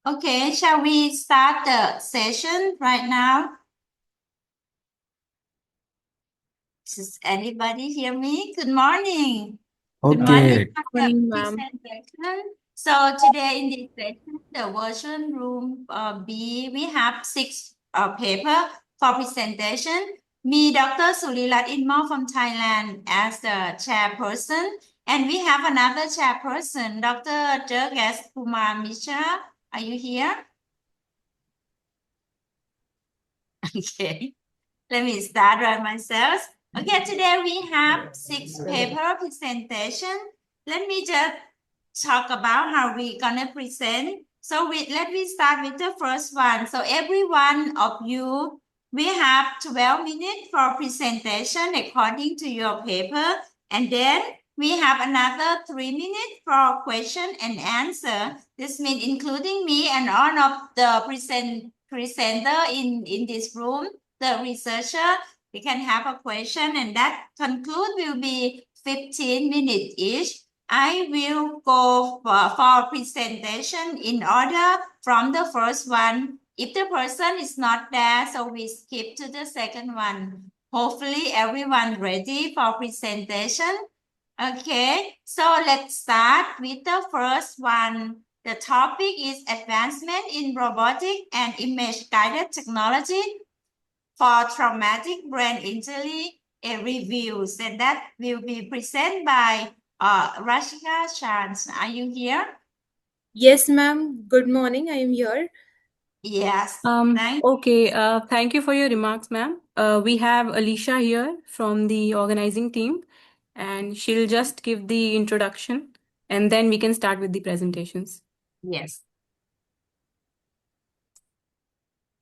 Okay, shall we start the session right now? Does anybody hear me? Good morning. Good morning. Okay. Morning, This ma'am. session. So today in this session, the version room B, we have six paper for presentation. Me, Dr. Sulilat Inmo from Thailand as the chairperson. And we have another chairperson, Dr. Jurgas Kumar Mishra. Are you here? Okay. Let me start by myself. Okay, today we have six paper presentation. Let me just talk about how we gonna present. So let me start with the first one. So every one of you, we have 12 minutes for presentation according to your paper. And then we have another 3 minutes for question and answer. This means including me and all of the presenter in this room, the researcher, we can have a question, and that conclude will be 15 minutes each. I will go for presentation in order from the first one. If the person is not there, so we skip to the second one. Hopefully everyone ready for presentation. Okay, so let's start with the first one. The topic is advancement in robotic and image-guided technology for traumatic brain injury, a reviews, and that will be presented by Rashika Chance. Are you here? Yes, ma'am. Good morning. I am here. Yes. Okay. Thank you for your remarks, ma'am. We have Alicia here from the organizing team, and she'll just give the introduction, and then we can start with the presentations. Yes.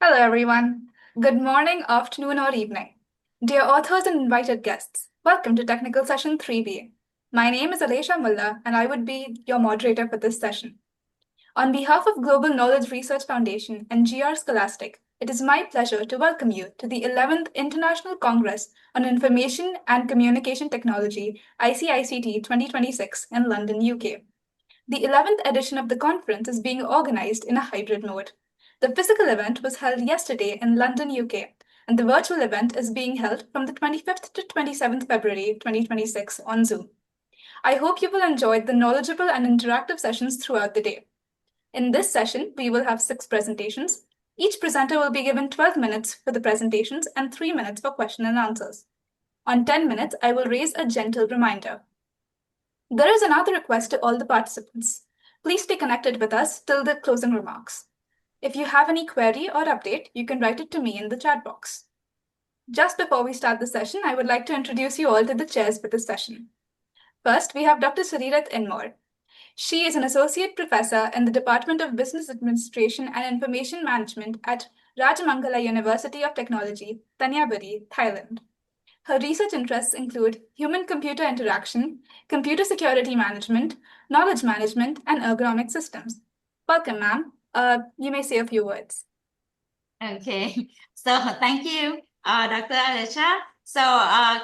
Hello, everyone. Good morning, afternoon, or evening. Dear authors and invited guests, welcome to Technical Session 3B. My name is Alesha Mullah, and I would be your moderator for this session. On behalf of Global Knowledge Research Foundation and GR Scholastic, it is my pleasure to welcome you to the 11th International Congress on Information and Communication Technology, ICICT 2026 in London, UK. The 11th edition of the conference is being organized in a hybrid mode. The physical event was held yesterday in London, UK, and the virtual event is being held from the 25th to 27th February 2026 on Zoom. I hope you will enjoy the knowledgeable and interactive sessions throughout the day. In this session, we will have 6 presentations. Each presenter will be given 12 minutes for the presentations and 3 minutes for question and answers. On 10 minutes, I will raise a gentle reminder. There is another request to all the participants. Please stay connected with us till the closing remarks. If you have any query or update, you can write it to me in the chat box. Just before we start the session, I would like to introduce you all to the chairs for this session. First, we have Dr. Surirat Inmore. She is an associate professor in the Department of Business Administration and Information Management at Rajamangala University of Technology, Tanyaburi, Thailand. Her research interests include human-computer interaction, computer security management, knowledge management, and ergonomic systems. Welcome, ma'am. You may say a few words. Okay. So thank you, Dr. Alesha. So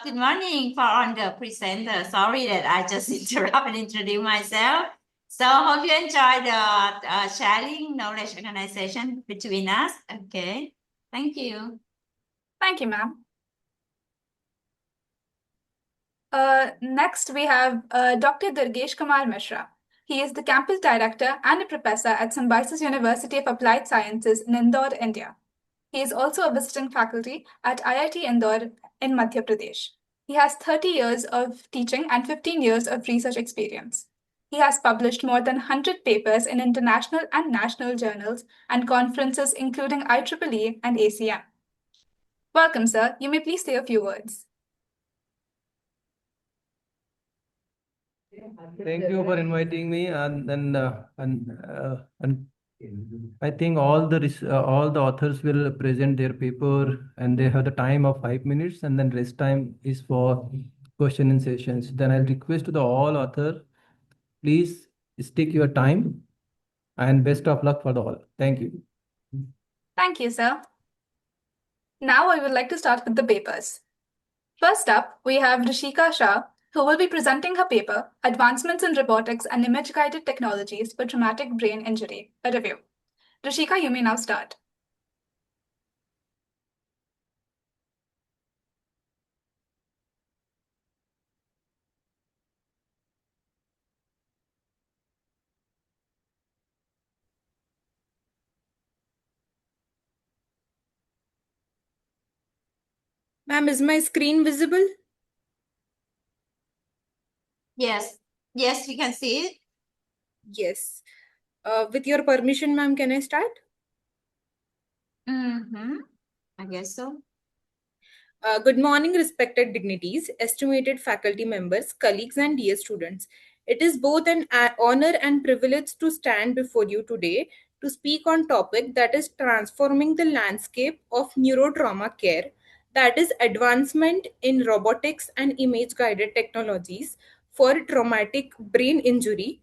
good morning for all the presenter. Sorry that I just interrupt and introduce myself. So hope you enjoy the sharing knowledge organization between us. Okay. Thank you. Thank you, ma'am. Next, we have Dr. Durgesh Kumar Mishra. He is the campus director and a professor at Symbiosis University of Applied Sciences in Indore, India. He is also a visiting faculty at IIT Indore in Madhya Pradesh. He has 30 years of teaching and 15 years of research experience. He has published more than 100 papers in international and national journals and conferences including IEEE and ACM. Welcome, sir. You may please say a few words. Thank you for inviting me, and I think all the authors will present their paper, and they have the time of 5 minutes, and then rest time is for question and sessions. Then I'll request to the all author, please stick your time, and best of luck for the all. Thank you. Thank you, sir. Now I would like to start with the papers. First up, we have Rishika Shah, who will be presenting her paper, Advancements in Robotics and Image-Guided Technologies for Traumatic Brain Injury, a review. Rishika, you may now start. Ma'am, is my screen visible? Yes. Yes, we can see it. Yes. With your permission, ma'am, can I start? Mm-hmm. I guess so. Good morning, respected dignities, estimated faculty members, colleagues, and dear students. It is both an honor and privilege to stand before you today to speak on topic that is transforming the landscape of neurotrauma care, that is advancement in robotics and image-guided technologies for traumatic brain injury.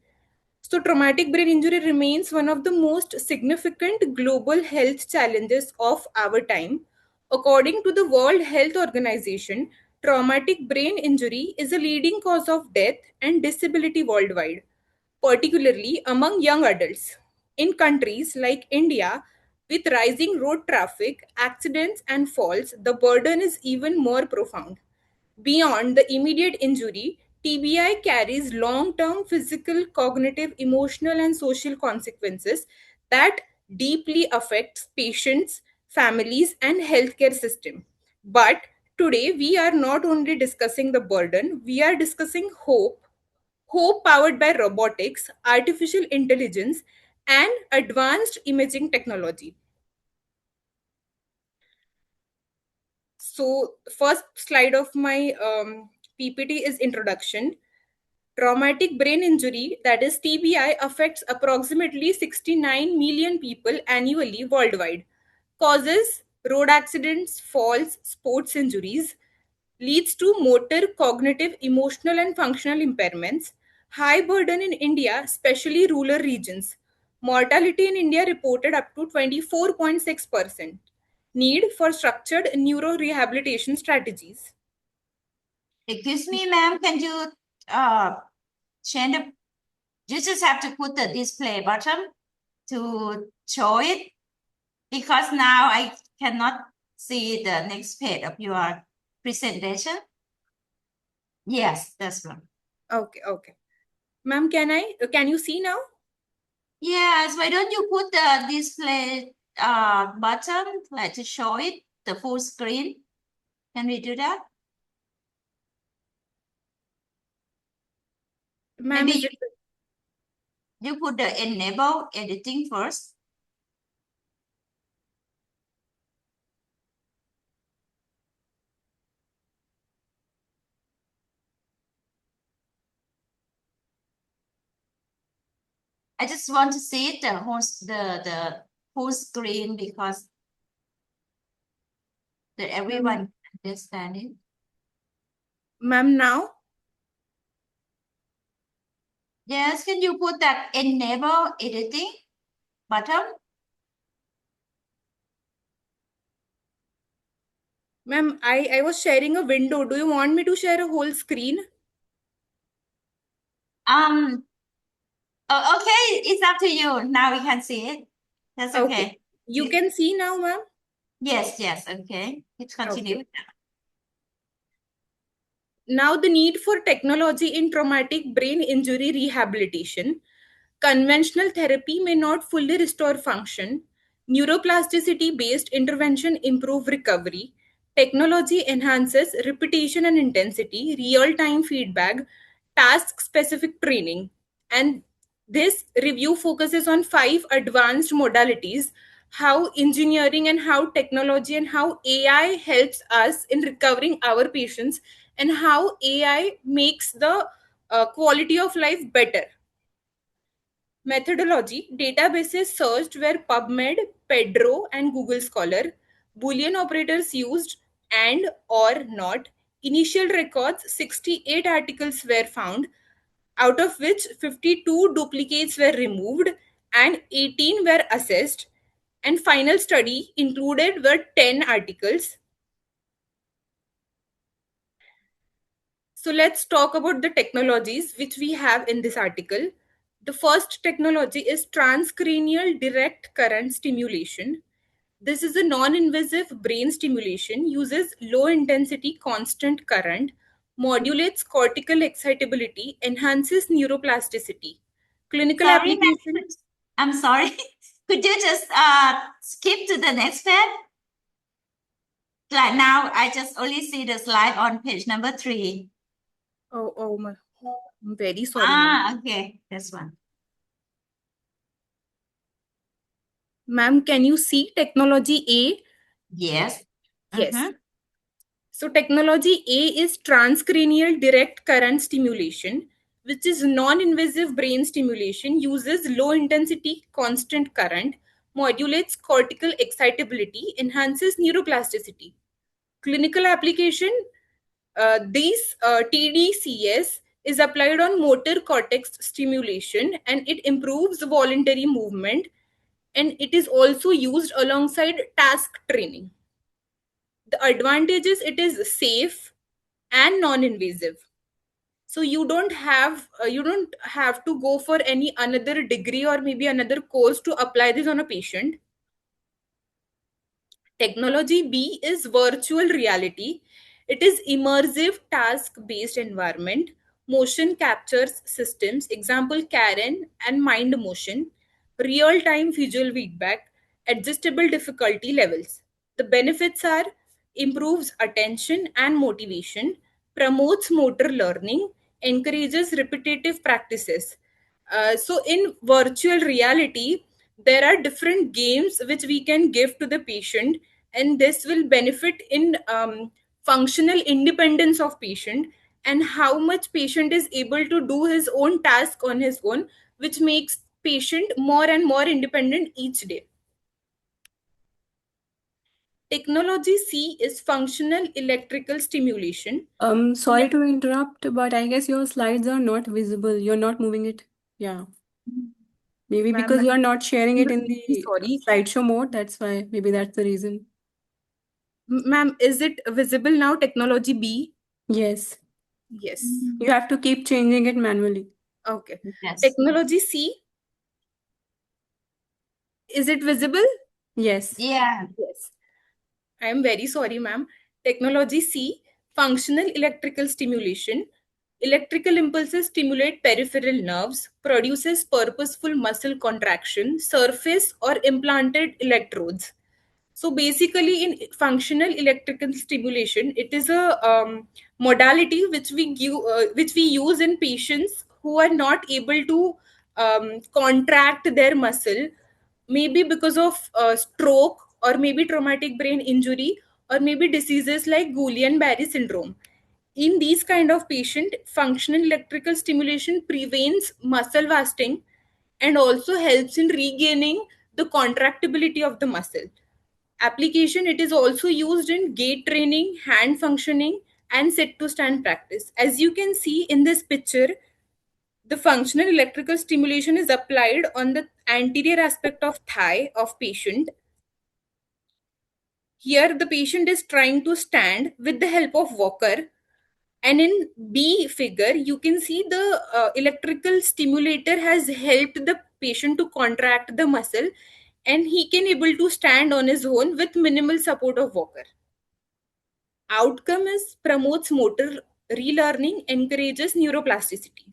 So, traumatic brain injury remains one of the most significant global health challenges of our time. According to the World Health Organization, traumatic brain injury is a leading cause of death and disability worldwide, particularly among young adults. In countries like India, with rising road traffic, accidents, and falls, the burden is even more profound. Beyond the immediate injury, TBI carries long term physical, cognitive, emotional, and social consequences that deeply affects patients, families, and healthcare system. But today we are not only discussing the burden, we are discussing hope powered by robotics, artificial intelligence, and advanced imaging technology. So, first slide of my PPT is introduction. Traumatic brain injury, that is TBI, affects approximately 69 million people annually worldwide. Causes road accidents, falls, sports injuries, leads to motor, cognitive, emotional, and functional impairments. High burden in India, especially rural regions. Mortality in India reported up to 24.6%. Need for structured neuro rehabilitation strategies. Excuse me, ma'am, can you uh change the, you just have to put the display button to show it, because now I cannot see the next page of your presentation. Yes, that's one. Okay. Ma'am, can you see now? Yes, why don't you put the display button like to show it the full screen? Can we do that? Ma'am, Maybe is it you put the enable editing first. I just want to see it, the full screen, because that everyone can understand it. ma'am now? Yes, can you put that enable editing button? Ma'am, I was sharing a window. Do you want me to share a whole screen? Okay, it's up to you. Now we can see it. That's Okay. okay. You can see now, ma'am? Yes, okay. Let's continue. Okay. Now, the need for technology in traumatic brain injury rehabilitation. Conventional therapy may not fully restore function. Neuroplasticity based intervention improve recovery. Technology enhances repetition and intensity, real time feedback, task specific training. And this review focuses on five advanced modalities: how engineering and how technology and how AI helps us in recovering our patients, and how AI makes the quality of life better. Methodology: databases searched were PubMed, Pedro, and Google Scholar. Boolean operators used and or not. Initial records: 68 articles were found, out of which 52 duplicates were removed and 18 were assessed. And final study included were 10 articles. So let's talk about the technologies which we have in this article. The first technology is transcranial direct current stimulation. This is a non-invasive brain stimulation, uses low-intensity constant current, modulates cortical excitability, enhances neuroplasticity. Clinical Sorry, ma'am. application. I'm sorry. Could you just skip to the next page? Like now, I just only see the slide on page number 3. I'm very sorry, ma'am. Okay, this one. Ma'am, can you see technology A? Yes. Yes. Mhm. So technology A is transcranial direct current stimulation, which is non-invasive brain stimulation, uses low intensity constant current, modulates cortical excitability, enhances neuroplasticity. Clinical application, these TDCS is applied on motor cortex stimulation and it improves voluntary movement, and it is also used alongside task training. The advantage is it is safe and non-invasive, so you don't have to go for any another degree or maybe another course to apply this on a patient. Technology B is virtual reality. It is immersive task-based environment, motion captures systems, example Karen and Mind Motion, real-time visual feedback, adjustable difficulty levels. The benefits are improves attention and motivation, promotes motor learning, encourages repetitive practices. So in virtual reality, there are different games which we can give to the patient, and this will benefit in functional independence of patient and how much patient is able to do his own task on his own, which makes patient more and more independent each day. Technology C is functional electrical stimulation. Sorry to interrupt, but I guess your slides are not visible. You're not moving it. Yeah. Maybe Ma'am, because you are not sharing it in I'm really the sorry. slideshow mode. That's why. Maybe that's the reason. Ma'am, is it visible now, technology B? Yes. Yes. You have to keep changing it manually. Okay. Yes. Technology C, is it visible? Yes. Yeah. Yes. I am very sorry, ma'am. Technology C, functional electrical stimulation. Electrical impulses stimulate peripheral nerves, produces purposeful muscle contraction, surface or implanted electrodes. So basically, in functional electrical stimulation, it is a modality which we use in patients who are not able to contract their muscle, maybe because of stroke or maybe traumatic brain injury or maybe diseases like Guillain-Barré syndrome. In these kind of patient, functional electrical stimulation prevents muscle wasting and also helps in regaining the contractibility of the muscle. Application, it is also used in gait training, hand functioning, and sit to stand practice. As you can see in this picture, the functional electrical stimulation is applied on the anterior aspect of thigh of patient. Here the patient is trying to stand with the help of walker, and in B figure you can see the electrical stimulator has helped the patient to contract the muscle and he can able to stand on his own with minimal support of walker. Outcome is promotes motor relearning, encourages neuroplasticity.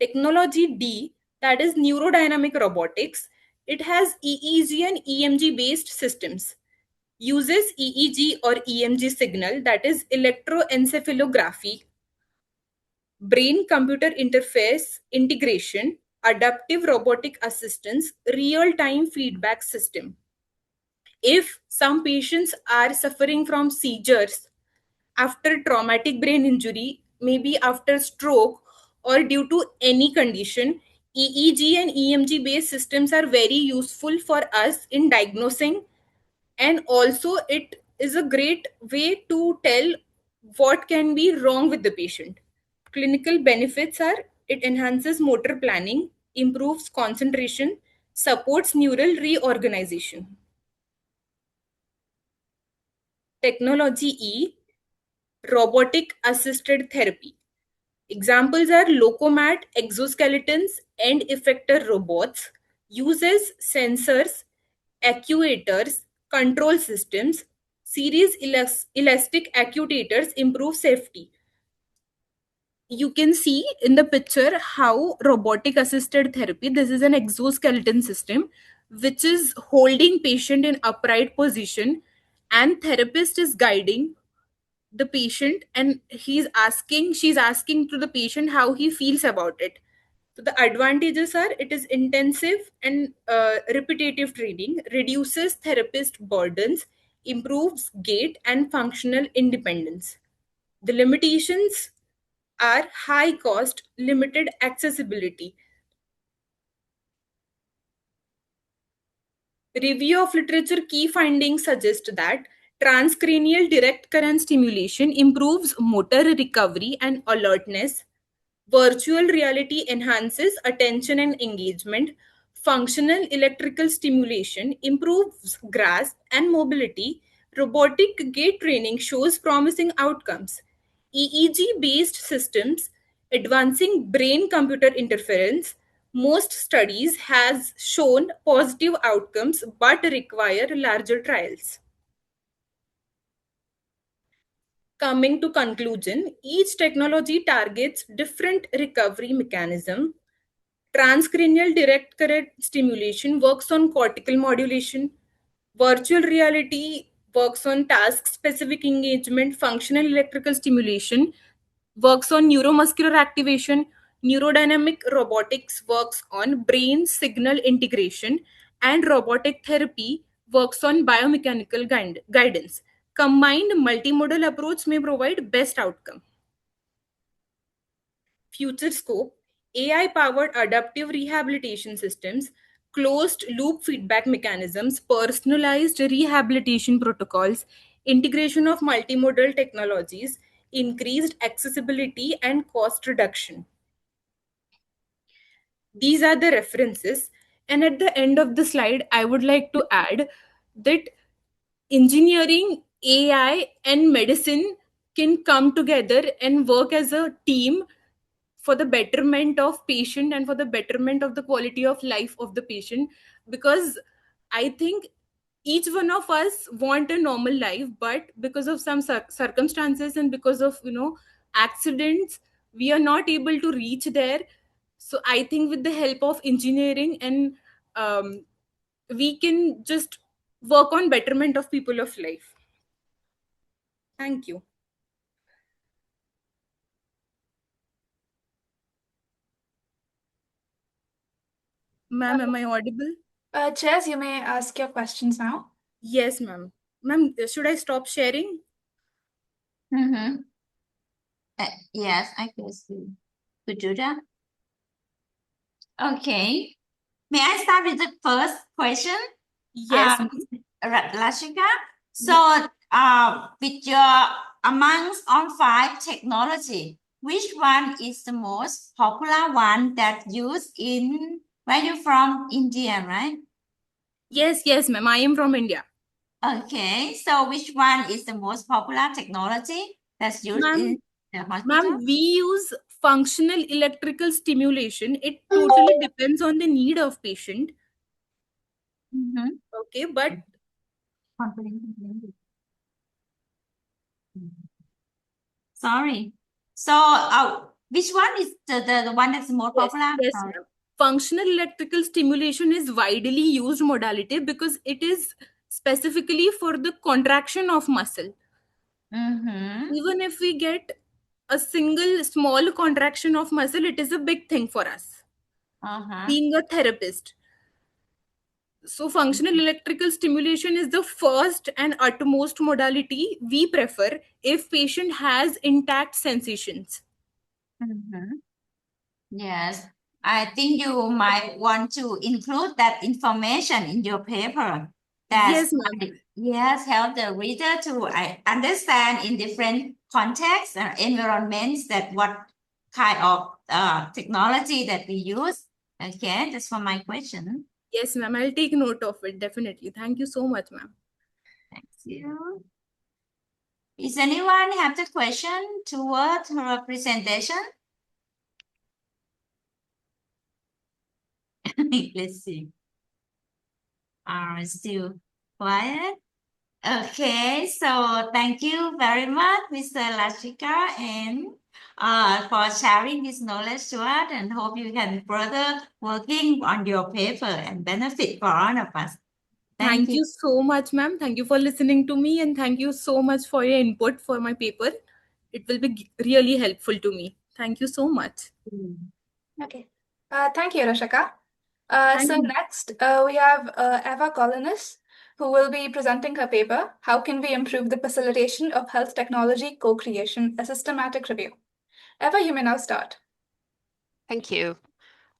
Technology D, that is neurodynamic robotics, it has EEG and EMG based systems. Uses EEG or EMG signal, that is electroencephalography, brain computer interface integration, adaptive robotic assistance, real time feedback system. If some patients are suffering from seizures after traumatic brain injury, maybe after stroke, or due to any condition, EEG and EMG based systems are very useful for us in diagnosing, and also it is a great way to tell what can be wrong with the patient. Clinical benefits are it enhances motor planning, improves concentration, supports neural reorganization. Technology E, robotic assisted therapy. Examples are Locomat, exoskeletons, and effector robots, uses sensors, actuators, control systems, series elastic actuators improve safety. You can see in the picture how robotic assisted therapy, this is an exoskeleton system which is holding patient in upright position, and therapist is guiding the patient, and she's asking to the patient how he feels about it. So the advantages are it is intensive and repetitive training, reduces therapist burdens, improves gait and functional independence. The limitations are high cost, limited accessibility. Review of literature key findings suggest that transcranial direct current stimulation improves motor recovery and alertness. Virtual reality enhances attention and engagement. Functional electrical stimulation improves grasp and mobility. Robotic gait training shows promising outcomes. EEG based systems advancing brain computer interference. Most studies has shown positive outcomes but require larger trials. Coming to conclusion, each technology targets different recovery mechanism. Transcranial direct current stimulation works on cortical modulation. Virtual reality works on task specific engagement. Functional electrical stimulation works on neuromuscular activation. Neurodynamic robotics works on brain signal integration. And robotic therapy works on biomechanical guidance. Combined multimodal approach may provide best outcome. Future scope: AI powered adaptive rehabilitation systems, closed loop feedback mechanisms, personalized rehabilitation protocols, integration of multimodal technologies, increased accessibility, and cost reduction. These are the references. And at the end of the slide, I would like to add that engineering, AI, and medicine can come together and work as a team for the betterment of patient and for the betterment of the quality of life of the patient. Because I think each one of us want a normal life, but because of some circumstances and because of accidents, we are not able to reach there. So I think with the help of engineering and um, we can just work on betterment of people of life. Thank you. Ma'am, am I audible? Jess, you may ask your questions now. Yes, ma'am. Ma'am, should I stop sharing? Mm-hmm. Yes, I can see. Could do that. Okay. May I start with the first question? Yes, ma'am. Lashika. So, with your amongst all 5 technology, which one is the most popular one that used in where you from? India, right? Yes, ma'am. I am from India. Okay. So, which one is the most popular technology that's used in the hospital? Ma'am, we use functional electrical stimulation. It totally depends on the need of patient. Mm-hmm. Okay, but Sorry. So, which one is the one that's more popular? yes, ma'am. Functional electrical stimulation is widely used modality because it is specifically for the contraction of muscle. Mm-hmm. Even if we get a single small contraction of muscle, it is a big thing for us. Uh-huh. Being a therapist. So, functional electrical stimulation is the first and utmost modality we prefer if patient has intact sensations. Mm-hmm. Yes, I think you might want to include that information in your paper. Yes, ma'am. Yes, help the reader to understand in different contexts and environments that what kind of technology that we use. Okay, that's for my question. Yes, ma'am. I'll take note of it, definitely. Thank you so much, ma'am. Thank you. Is anyone have the question toward her presentation? Let's see. Are still quiet? Okay, so thank you very much, Mr. Lashika, and for sharing this knowledge to us, and hope you can further working on your paper and benefit for all of us. Thank Thank you. you so much, ma'am. Thank you for listening to me, and thank you so much for your input for my paper. It will be really helpful to me. Thank you so much. Okay. Thank you, Rashika. Thank So you. next, we have Eva Colinis, who will be presenting her paper, How Can We Improve the Facilitation of Health Technology Co-Creation, a Systematic Review. Eva, you may now start. Thank you.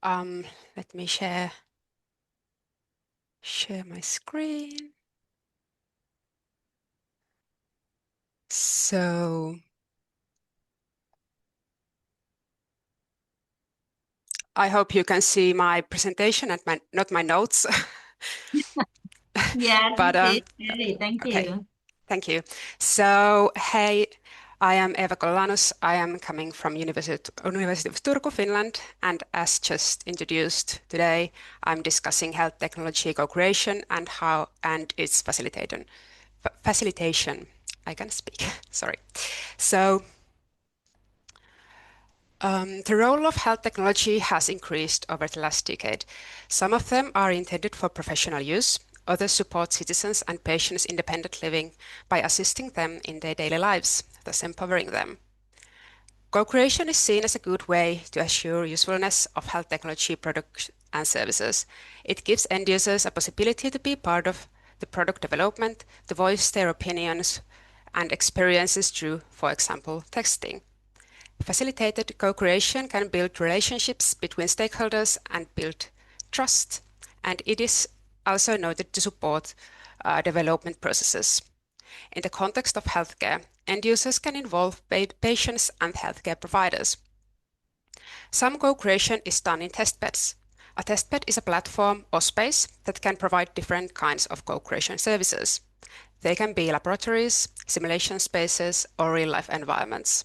Let me share my screen. So I hope you can see my presentation and not my notes. Yeah, But thank okay, you. thank you. So hey, I am Eva Kolanus. I am coming from University of Turku, Finland, and as just introduced today, I'm discussing health technology co-creation and its facilitation. I can speak. Sorry. So the role of health technology has increased over the last decade. Some of them are intended for professional use, others support citizens and patients' independent living by assisting them in their daily lives, thus empowering them. Co-creation is seen as a good way to assure usefulness of health technology products and services. It gives end users a possibility to be part of the product development, to voice their opinions and experiences through, for example, testing. Facilitated co-creation can build relationships between stakeholders and build trust, and it is also noted to support development processes. In the context of healthcare, end users can involve patients and healthcare providers. Some co-creation is done in testbeds. A testbed is a platform or space that can provide different kinds of co-creation services. They can be laboratories, simulation spaces, or real-life environments.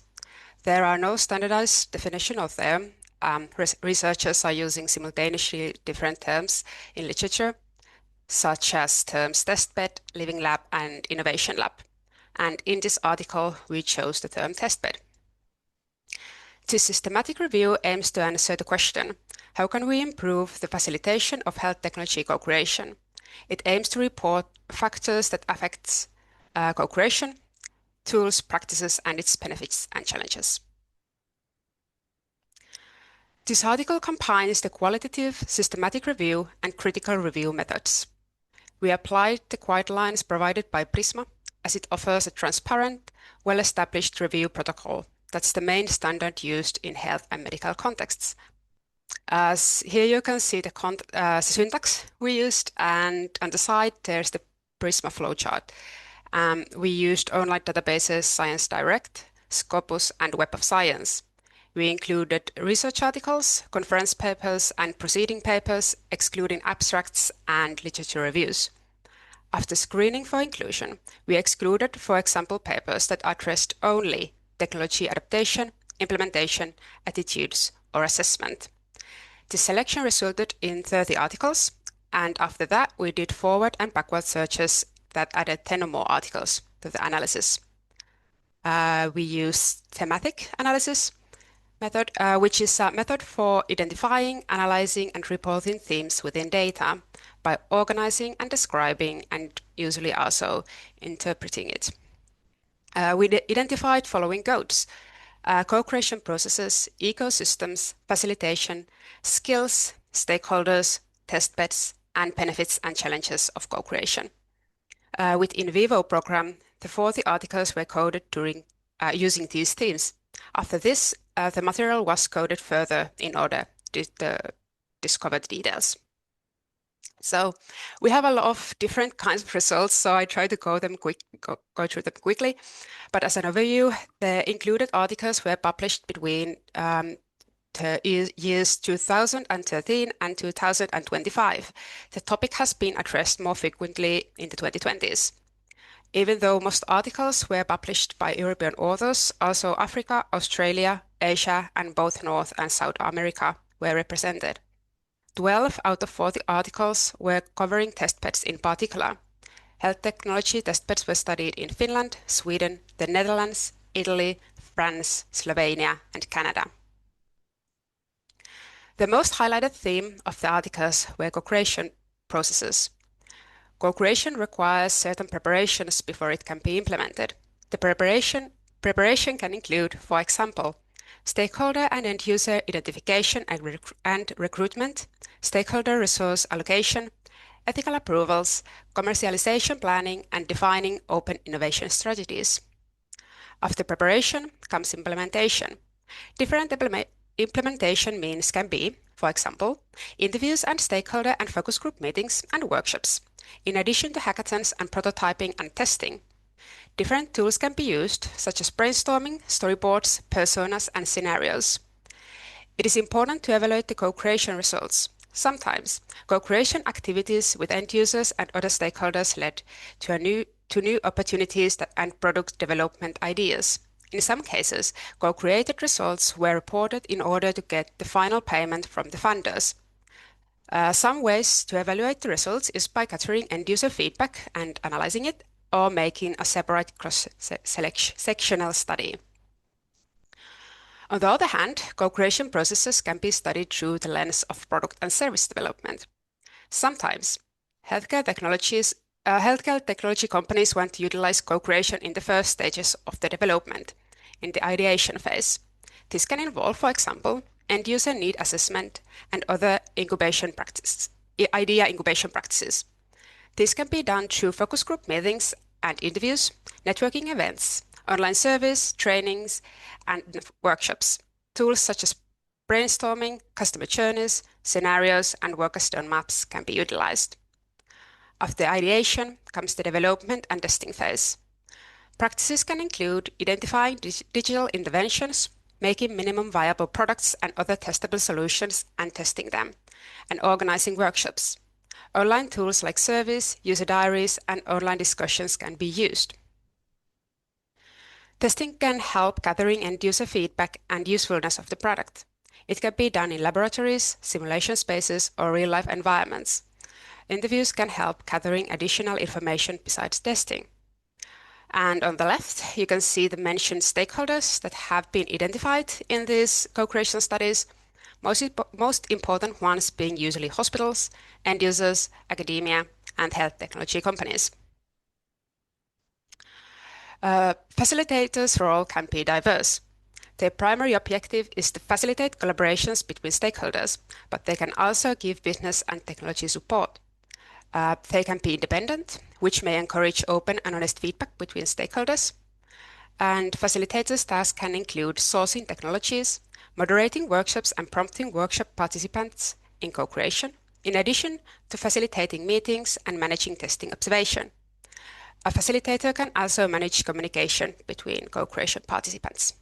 There are no standardized definition of them. Researchers are using simultaneously different terms in literature, such as terms testbed, living lab, and innovation lab. And in this article, we chose the term testbed. This systematic review aims to answer the question, how can we improve the facilitation of health technology co-creation? It aims to report factors that affect co-creation, tools, practices, and its benefits and challenges. This article combines the qualitative, systematic review and critical review methods. We applied the guidelines provided by Prisma as it offers a transparent, well-established review protocol that's the main standard used in health and medical contexts. As here you can see the syntax we used, and on the side there's the Prisma flowchart. We used online databases Science Direct, Scopus, and Web of Science. We included research articles, conference papers, and proceeding papers, excluding abstracts and literature reviews. After screening for inclusion, we excluded, for example, papers that addressed only technology adaptation, implementation, attitudes, or assessment. The selection resulted in 30 articles, and after that, we did forward and backward searches that added 10 or more articles to the analysis. We used thematic analysis method, which is a method for identifying, analyzing, and reporting themes within data by organizing and describing, and usually also interpreting it. We identified following goals: co-creation processes, ecosystems, facilitation, skills, stakeholders, testbeds, and benefits and challenges of co-creation. With in vivo program, the 40 articles were coded during using these themes. After this, the material was coded further in order to discover the details. So we have a lot of different kinds of results, so I try to go through them quickly. But as an overview, the included articles were published between the years 2013 and 2025. The topic has been addressed more frequently in the 2020s. Even though most articles were published by European authors, also Africa, Australia, Asia, and both North and South America were represented. 12 out of 40 articles were covering testbeds in particular. Health technology testbeds were studied in Finland, Sweden, the Netherlands, Italy, France, Slovenia, and Canada. The most highlighted theme of the articles were co-creation processes. Co-creation requires certain preparations before it can be implemented. The preparation can include, for example, stakeholder and end-user identification and recruitment, stakeholder resource allocation, ethical approvals, commercialization planning, and defining open innovation strategies. After preparation comes implementation. Different implementation means can be, for example, interviews and stakeholder and focus group meetings and workshops, in addition to hackathons and prototyping and testing. Different tools can be used, such as brainstorming, storyboards, personas, and scenarios. It is important to evaluate the co-creation results. Sometimes, co-creation activities with end users and other stakeholders led to new opportunities and product development ideas. In some cases, co-created results were reported in order to get the final payment from the funders. Some ways to evaluate the results is by gathering end-user feedback and analyzing it, or making a separate cross-sectional study. On the other hand, co-creation processes can be studied through the lens of product and service development. Sometimes, healthcare technology companies want to utilize co-creation in the first stages of the development, in the ideation phase. This can involve, for example, end-user need assessment and other idea incubation practices. This can be done through focus group meetings and interviews, networking events, online service, trainings, and workshops. Tools such as brainstorming, customer journeys, scenarios, and worker-stone maps can be utilized. After ideation comes the development and testing phase. Practices can include identifying digital interventions, making minimum viable products and other testable solutions and testing them, and organizing workshops. Online tools like surveys, user diaries, and online discussions can be used. Testing can help gathering end-user feedback and usefulness of the product. It can be done in laboratories, simulation spaces, or real-life environments. Interviews can help gathering additional information besides testing. And on the left, you can see the mentioned stakeholders that have been identified in these co-creation studies, most important ones being usually hospitals, end users, academia, and health technology companies. Facilitators' role can be diverse. Their primary objective is to facilitate collaborations between stakeholders, but they can also give business and technology support. They can be independent, which may encourage open and honest feedback between stakeholders. And facilitators' tasks can include sourcing technologies, moderating workshops and prompting workshop participants in co-creation, in addition to facilitating meetings and managing testing observation. A facilitator can also manage communication between co-creation participants.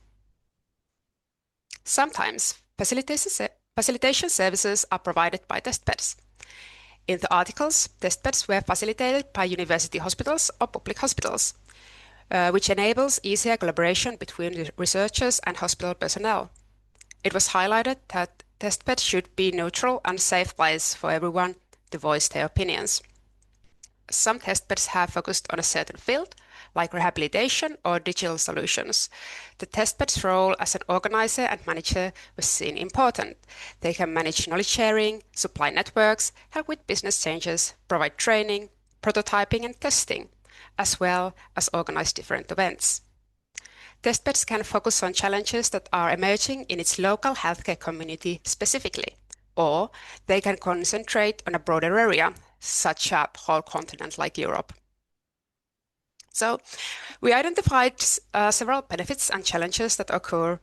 Sometimes, facilitation services are provided by testbeds. In the articles, testbeds were facilitated by university hospitals or public hospitals, which enables easier collaboration between researchers and hospital personnel. It was highlighted that testbeds should be a neutral and safe place for everyone to voice their opinions. Some testbeds have focused on a certain field, like rehabilitation or digital solutions. The testbed's role as an organizer and manager was seen important. They can manage knowledge sharing, supply networks, help with business changes, provide training, prototyping and testing, as well as organize different events. Testbeds can focus on challenges that are emerging in its local healthcare community specifically, or they can concentrate on a broader area, such as a whole continent like Europe. So we identified several benefits and challenges that occur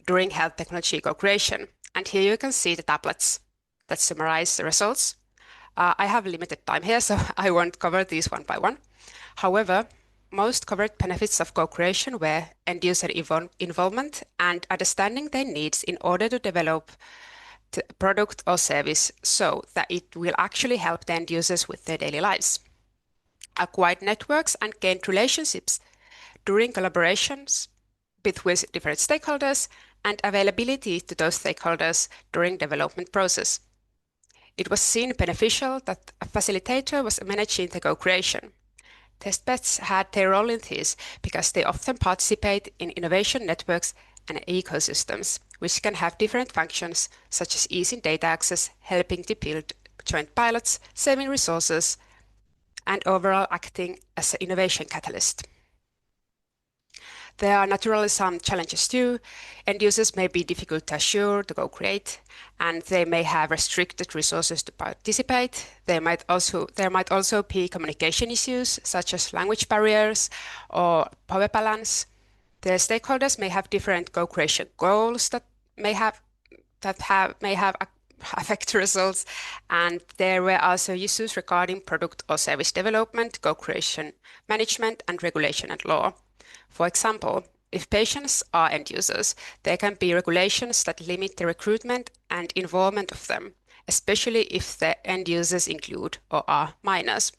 during health technology co-creation. And here you can see the tablets that summarize the results. I have limited time here, so I won't cover these one by one. However, most covered benefits of co-creation were end-user involvement and understanding their needs in order to develop the product or service so that it will actually help the end users with their daily lives. Acquired networks and gained relationships during collaborations between different stakeholders and availability to those stakeholders during development process. It was seen beneficial that a facilitator was managing the co-creation. Testbeds had their role in this because they often participate in innovation networks and ecosystems, which can have different functions, such as easing data access, helping to build joint pilots, saving resources, and overall acting as an innovation catalyst. There are naturally some challenges too. End users may be difficult to assure to co-create, and they may have restricted resources to participate. There might also be communication issues, such as language barriers or power balance. The stakeholders may have different co-creation goals that may affect results, and there were also issues regarding product or service development, co-creation management, and regulation and law. For example, if patients are end users, there can be regulations that limit the recruitment and involvement of them, especially if the end users include or are minors.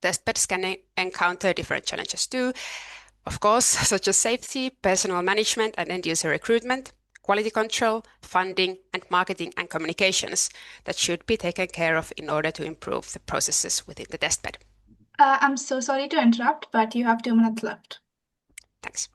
Testbeds can encounter different challenges too, of course, such as safety, personal management and end user recruitment, quality control, funding, and marketing and communications that should be taken care of in order to improve the processes within the testbed. I'm so sorry to interrupt, but you have 2 minutes left. Thanks.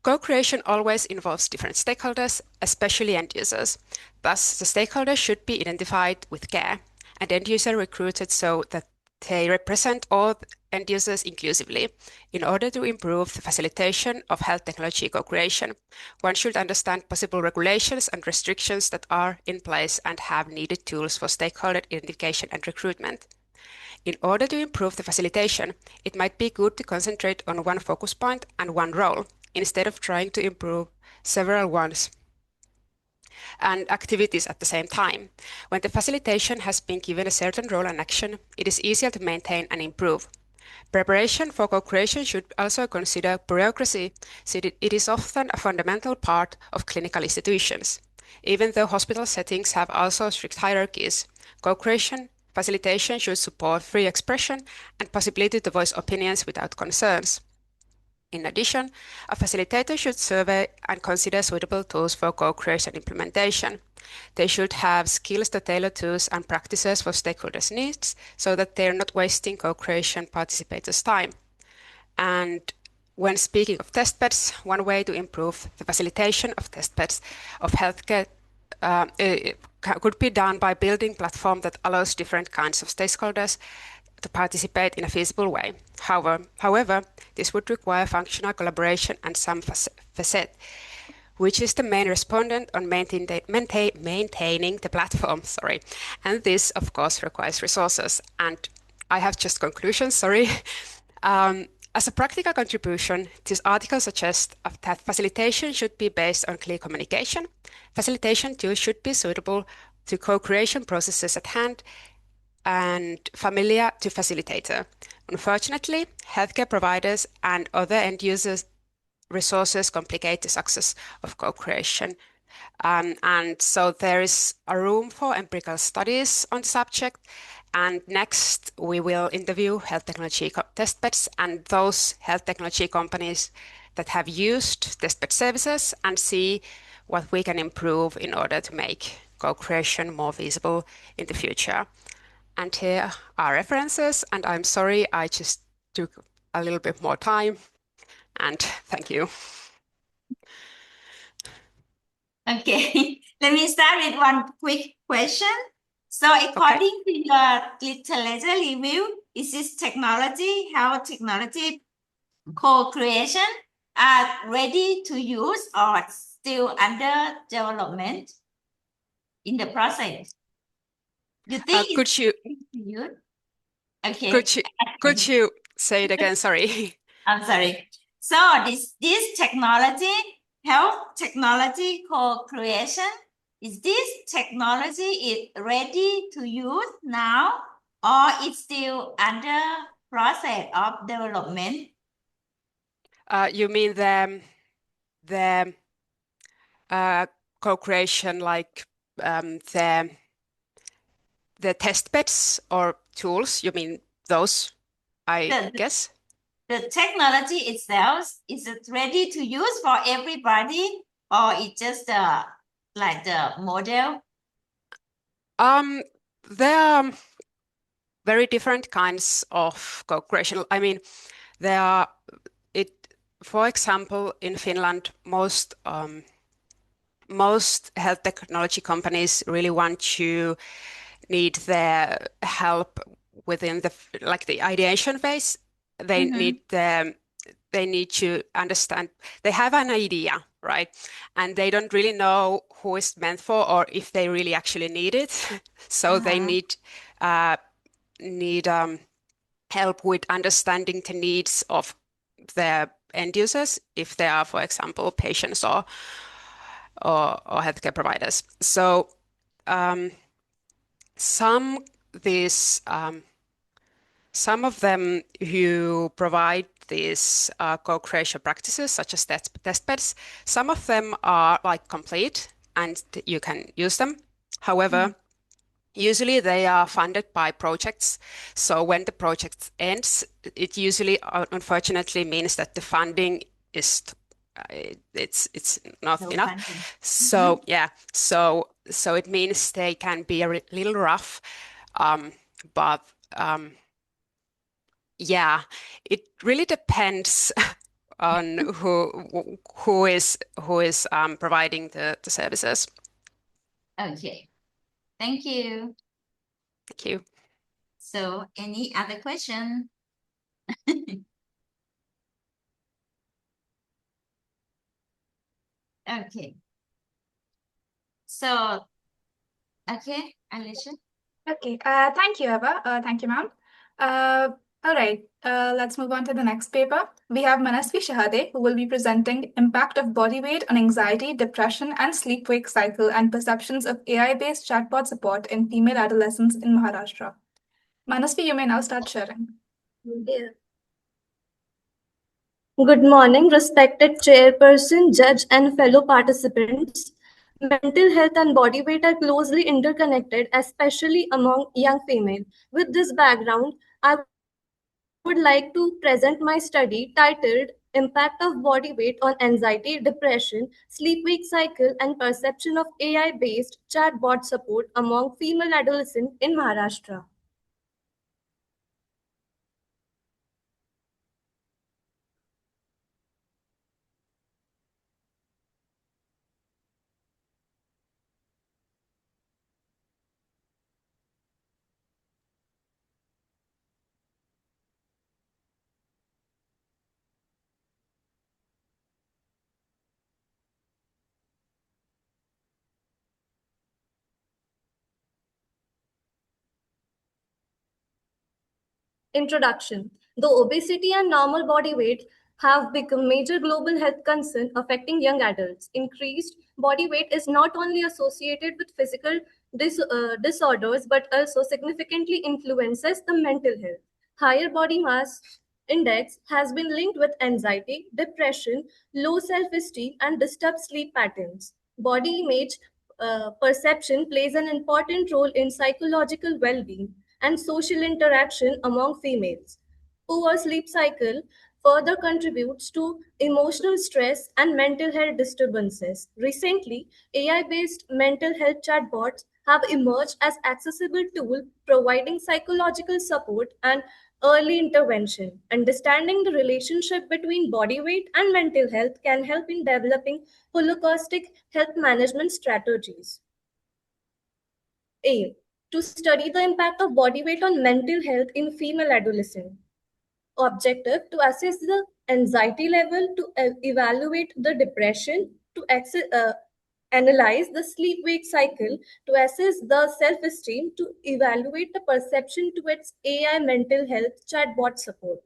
Co-creation always involves different stakeholders, especially end users. Thus, the stakeholders should be identified with care and end user recruited so that they represent all end users inclusively. In order to improve the facilitation of health technology co-creation, one should understand possible regulations and restrictions that are in place and have needed tools for stakeholder identification and recruitment. In order to improve the facilitation, it might be good to concentrate on one focus point and one role, instead of trying to improve several ones and activities at the same time. When the facilitation has been given a certain role and action, it is easier to maintain and improve. Preparation for co-creation should also consider bureaucracy, since it is often a fundamental part of clinical institutions. Even though hospital settings have also strict hierarchies, co-creation facilitation should support free expression and possibility to voice opinions without concerns. In addition, a facilitator should survey and consider suitable tools for co-creation implementation. They should have skills to tailor tools and practices for stakeholders' needs so that they're not wasting co-creation participators' time. And when speaking of testbeds, one way to improve the facilitation of testbeds of healthcare could be done by building a platform that allows different kinds of stakeholders to participate in a feasible way. However, this would require functional collaboration and some facet, which is the main respondent on maintaining the platform. And this, of course, requires resources. And I have just conclusions, As a practical contribution, this article suggests that facilitation should be based on clear communication. Facilitation tools should be suitable to co-creation processes at hand and familiar to facilitator. Unfortunately, healthcare providers and other end users resources complicate the success of co-creation. And so there is a room for empirical studies on the subject. And next, we will interview health technology testbeds and those health technology companies that have used testbed services and see what we can improve in order to make co-creation more feasible in the future. And here are references, and I'm sorry I just took a little bit more time. And thank you. Okay, let me start with one quick question. So according to your literature review, is this technology, health technology co-creation ready to use or still under development in the process? You think Could you Okay. could you say it again? Sorry. I'm sorry. So this technology, health technology co-creation, is this technology ready to use now, or it's still under process of development? You mean the co-creation, like the test beds or tools? You mean those? I guess. The technology itself, is it ready to use for everybody, or it's just like the model? There are very different kinds of co-creation. I mean, there are for example, in Finland, most health technology companies really want to need their help within the ideation phase. They need to understand. They have an idea, right? And they don't really know who it's meant for or if they really actually need it. So they need help with understanding the needs of their end users, if they are, for example, patients or healthcare providers. So some of them who provide these co-creation practices, such as test beds, some of them are like complete and you can use them. However, usually they are funded by projects. So when the project ends, it usually unfortunately means that the funding is it's not enough. Funding. So yeah, so it means they can be a little rough, but yeah, it really depends on who is providing the services. Okay, thank you. Thank you. So, any other question? Okay. So, okay, Alicia. Okay, thank you, Eva. Thank you, ma'am. All right, let's move on to the next paper. We have Manasvi Shahade, who will be presenting Impact of Body Weight on Anxiety, Depression, and Sleep-Wake Cycle and Perceptions of AI-Based Chatbot Support in Female Adolescents in Maharashtra. Manasvi, you may now start sharing. Yeah. Good morning, respected chairperson, judge, and fellow participants. Mental health and body weight are closely interconnected, especially among young female. With this background, I would like to present my study titled Impact of Body Weight on Anxiety, Depression, Sleep-Wake Cycle, and Perception of AI-Based Chatbot Support among Female Adolescents in Maharashtra. Introduction. Though obesity and normal body weight have become major global health concern affecting young adults, increased body weight is not only associated with physical disorders but also significantly influences the mental health. Higher body mass index has been linked with anxiety, depression, low self-esteem, and disturbed sleep patterns. Body image perception plays an important role in psychological well-being and social interaction among females. Poor sleep cycle further contributes to emotional stress and mental health disturbances. Recently, AI-based mental health chatbots have emerged as accessible tool providing psychological support and early intervention. Understanding the relationship between body weight and mental health can help in developing holistic health management strategies. Aim to study the impact of body weight on mental health in female adolescents. Objective to assess the anxiety level, to evaluate the depression, to analyze the sleep wake cycle, to assess the self esteem, to evaluate the perception towards AI mental health chatbot support.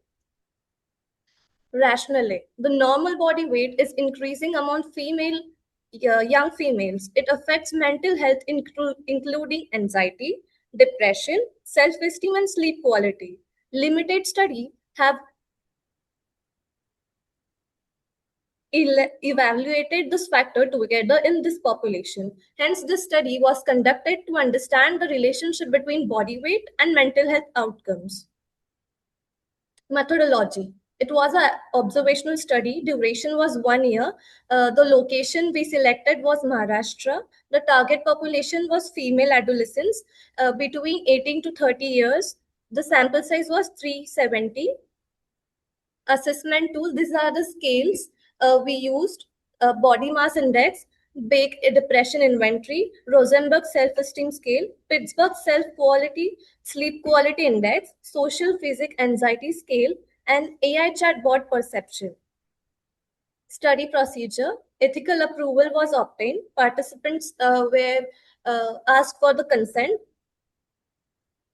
Rationally, the normal body weight is increasing among young females. It affects mental health, including anxiety, depression, self-esteem, and sleep quality. Limited study have evaluated this factor together in this population. Hence, this study was conducted to understand the relationship between body weight and mental health outcomes. Methodology. It was an observational study. Duration was 1 year. The location we selected was Maharashtra. The target population was female adolescents between 18 to 30 years. The sample size was 370. Assessment tool, these are the scales we used: body mass index, Bake depression inventory, Rosenberg self-esteem scale, Pittsburgh self-quality, sleep quality index, social physics anxiety scale, and AI chatbot perception. Study procedure: ethical approval was obtained. Participants were asked for the consent,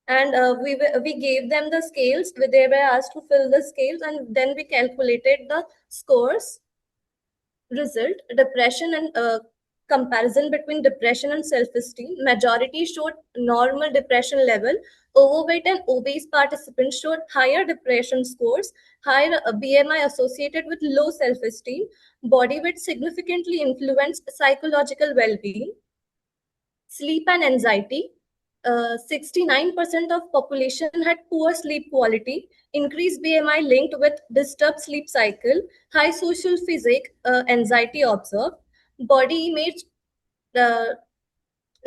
and we gave them the scales. They were asked to fill the scales, and then we calculated the scores. Result: depression and comparison between depression and self-esteem. Majority showed normal depression level. Overweight and obese participants showed higher depression scores, higher BMI associated with low self-esteem. Body weight significantly influenced psychological well-being. Sleep and anxiety: 69% of population had poor sleep quality, increased BMI linked with disturbed sleep cycle, high social physic anxiety observed. Body image uh,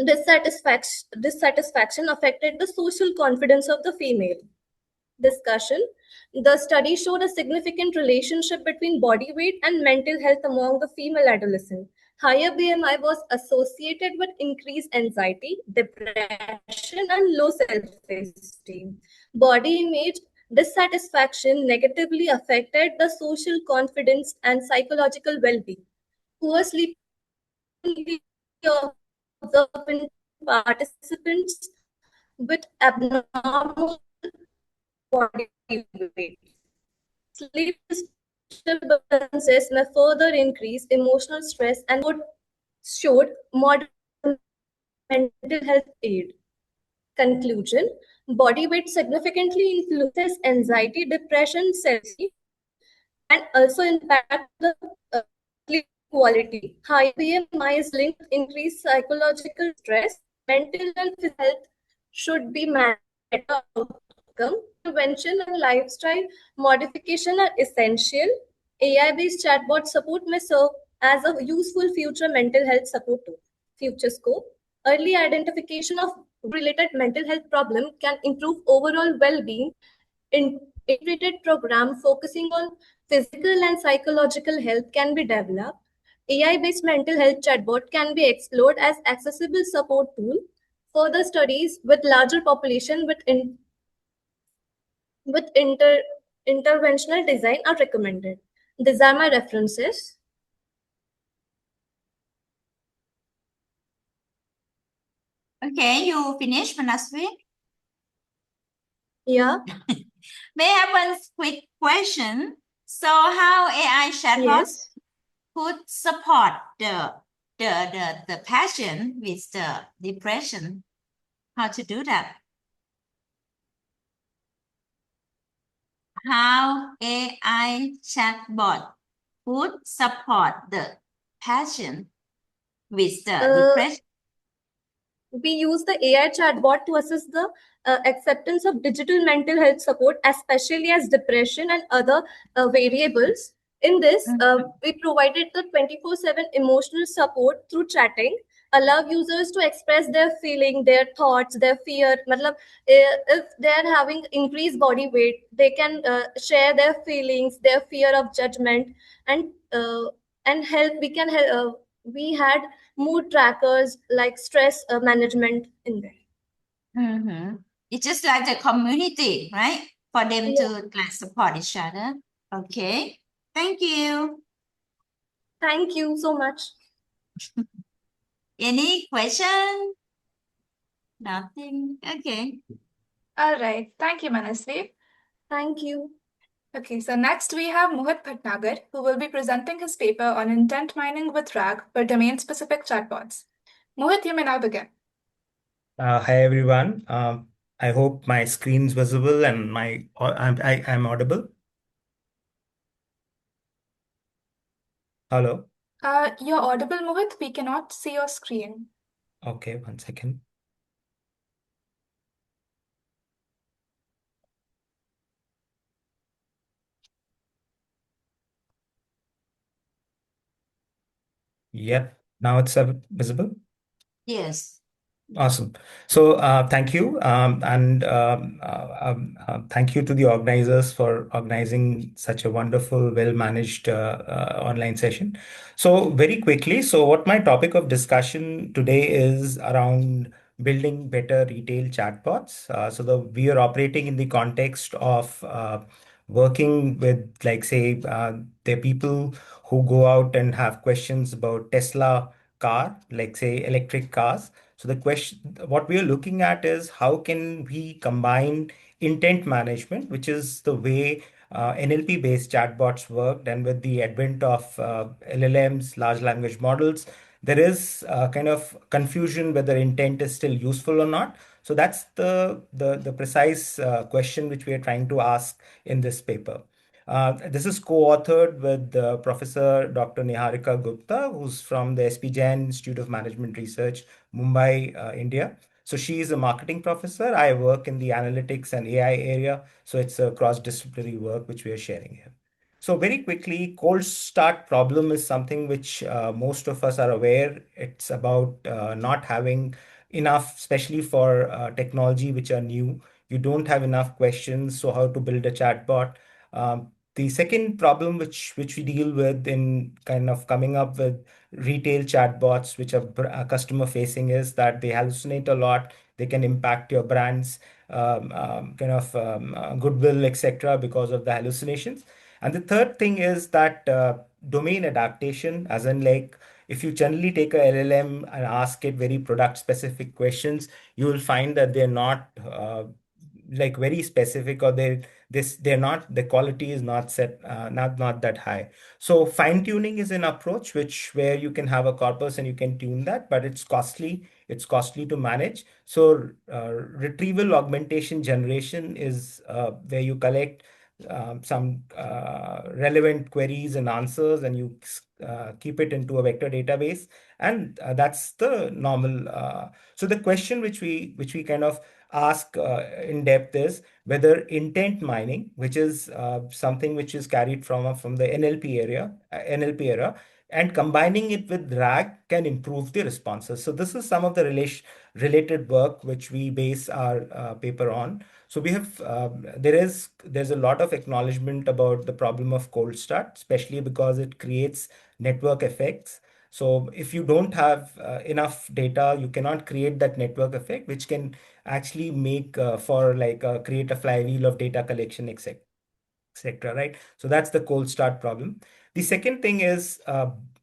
dissatisfaction affected the social confidence of the female. Discussion: the study showed a significant relationship between body weight and mental health among the female adolescent. Higher BMI was associated with increased anxiety, depression, and low self-esteem. Body image dissatisfaction negatively affected the social confidence and psychological well-being. Poor sleep observed in participants with abnormal body weight. Sleep disturbances may further increase emotional stress and showed moderate mental health aid. Conclusion: body weight significantly influences anxiety, depression, self-esteem, and also impact the sleep quality. High BMI is linked with increased psychological stress. Mental and physical health should be managed better outcome. Prevention and lifestyle modification are essential. AI-based chatbot support may serve as a useful future mental health support tool. Future scope: early identification of related mental health problem can improve overall well-being. Integrated program focusing on physical and psychological health can be developed. AI-based mental health chatbot can be explored as accessible support tool. Further studies with larger population with interventional design are recommended. These are my references. Okay, you finished, Manasvi? Yeah. May I have one quick question? So how AI chatbots Yes. could support the patient with the depression? How to do that? How AI chatbot could support the patient with the depression? We use the AI chatbot to assess the acceptance of digital mental health support, especially as depression and other variables. In this, we provided the 24/7 emotional support through chatting, allow users to express their feeling, their thoughts, their fear. Matlab, if they are having increased body weight, they can share their feelings, their fear of judgment, and help. We can help. We had mood trackers like stress management in there. Mm-hmm. It's just like the community, right? For them Yeah. to like support each other. Okay. Thank you. Thank you so much. Any question? Nothing. Okay. All right. Thank you, Manasvi. Thank you. Okay, so next we have Mohit Bhatnagar, who will be presenting his paper on intent mining with RAG for domain-specific chatbots. Mohit, you may now begin. Hi everyone. I hope my screen's visible and I'm audible. Hello. You're audible, Mohit. We cannot see your screen. Okay, 1 second. Yep. Now it's visible. Yes. Awesome. So thank you, and thank you to the organizers for organizing such a wonderful, well-managed online session. So very quickly, so what my topic of discussion today is around building better retail chatbots. We are operating in the context of working with, like, say, the people who go out and have questions about Tesla car, like say electric cars. So the question, what we are looking at is how can we combine intent management, which is the way NLP-based chatbots worked, and with the advent of LLMs, large language models, there is kind of confusion whether intent is still useful or not. So that's the precise question which we are trying to ask in this paper. This is co-authored with Professor Dr. Niharika Gupta, who's from the SP Jain Institute of Management Research, Mumbai, India. So she is a marketing professor. I work in the analytics and AI area. So it's a cross-disciplinary work which we are sharing here. So very quickly, cold start problem is something which most of us are aware. It's about not having enough, especially for technology which are new. You don't have enough questions. So how to build a chatbot? The second problem which we deal with in kind of coming up with retail chatbots which are customer facing is that they hallucinate a lot. They can impact your brand's goodwill, etc., because of the hallucinations. And the third thing is that domain adaptation, as in, like, if you generally take a LLM and ask it very product specific questions, you will find that they're not like very specific, or they're not, the quality is not set, not that high. So fine tuning is an approach which where you can have a corpus and you can tune that, but it's costly to manage. So retrieval augmentation generation is where you collect some relevant queries and answers, and you keep it into a vector database, and that's the normal. So the question which we kind of ask in depth is whether intent mining, which is something which is carried from the NLP era, and combining it with RAG can improve the responses. So this is some of the related work which we base our paper on. So we have there's a lot of acknowledgement about the problem of cold start, especially because it creates network effects. So if you don't have enough data, you cannot create that network effect, which can actually make for like create a flywheel of data collection, etc. Right? So that's the cold start problem. The second thing is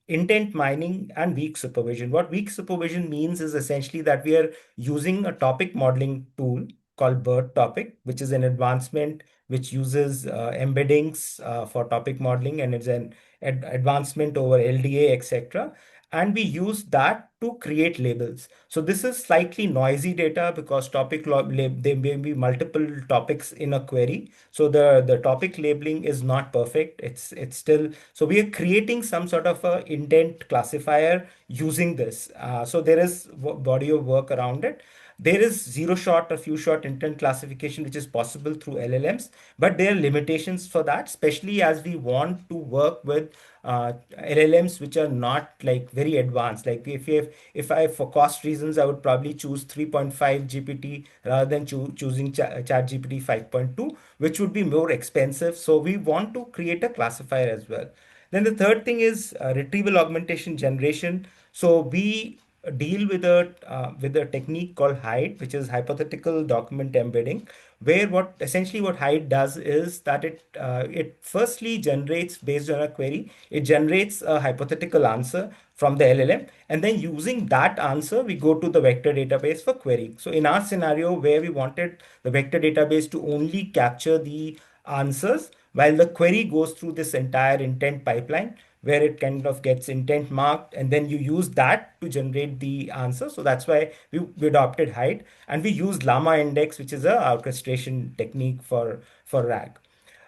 intent mining and weak supervision. What weak supervision means is essentially that we are using a topic modeling tool called BERT topic, which is an advancement which uses embeddings for topic modeling, and it's an advancement over LDA, etc. And we use that to create labels. So this is slightly noisy data because there may be multiple topics in a query. So the topic labeling is not perfect. It's still, so we are creating some sort of a intent classifier using this. So there is body of work around it. There is zero shot or few shot intent classification, which is possible through LLMs, but there are limitations for that, especially as we want to work with LLMs which are not like very advanced. Like if I, for cost reasons, I would probably choose 3.5 GPT rather than choosing Chat GPT 5.2, which would be more expensive. So we want to create a classifier as well. Then the third thing is retrieval augmentation generation. So we deal with a technique called HIDE, which is hypothetical document embedding, where what HIDE does is that it firstly generates, based on a query, it generates a hypothetical answer from the LLM, and then using that answer we go to the vector database for querying. So in our scenario where we wanted the vector database to only capture the answers while the query goes through this entire intent pipeline, where it kind of gets intent marked, and then you use that to generate the answer. So that's why we adopted HIDE, and we use llama index, which is a orchestration technique for RAG.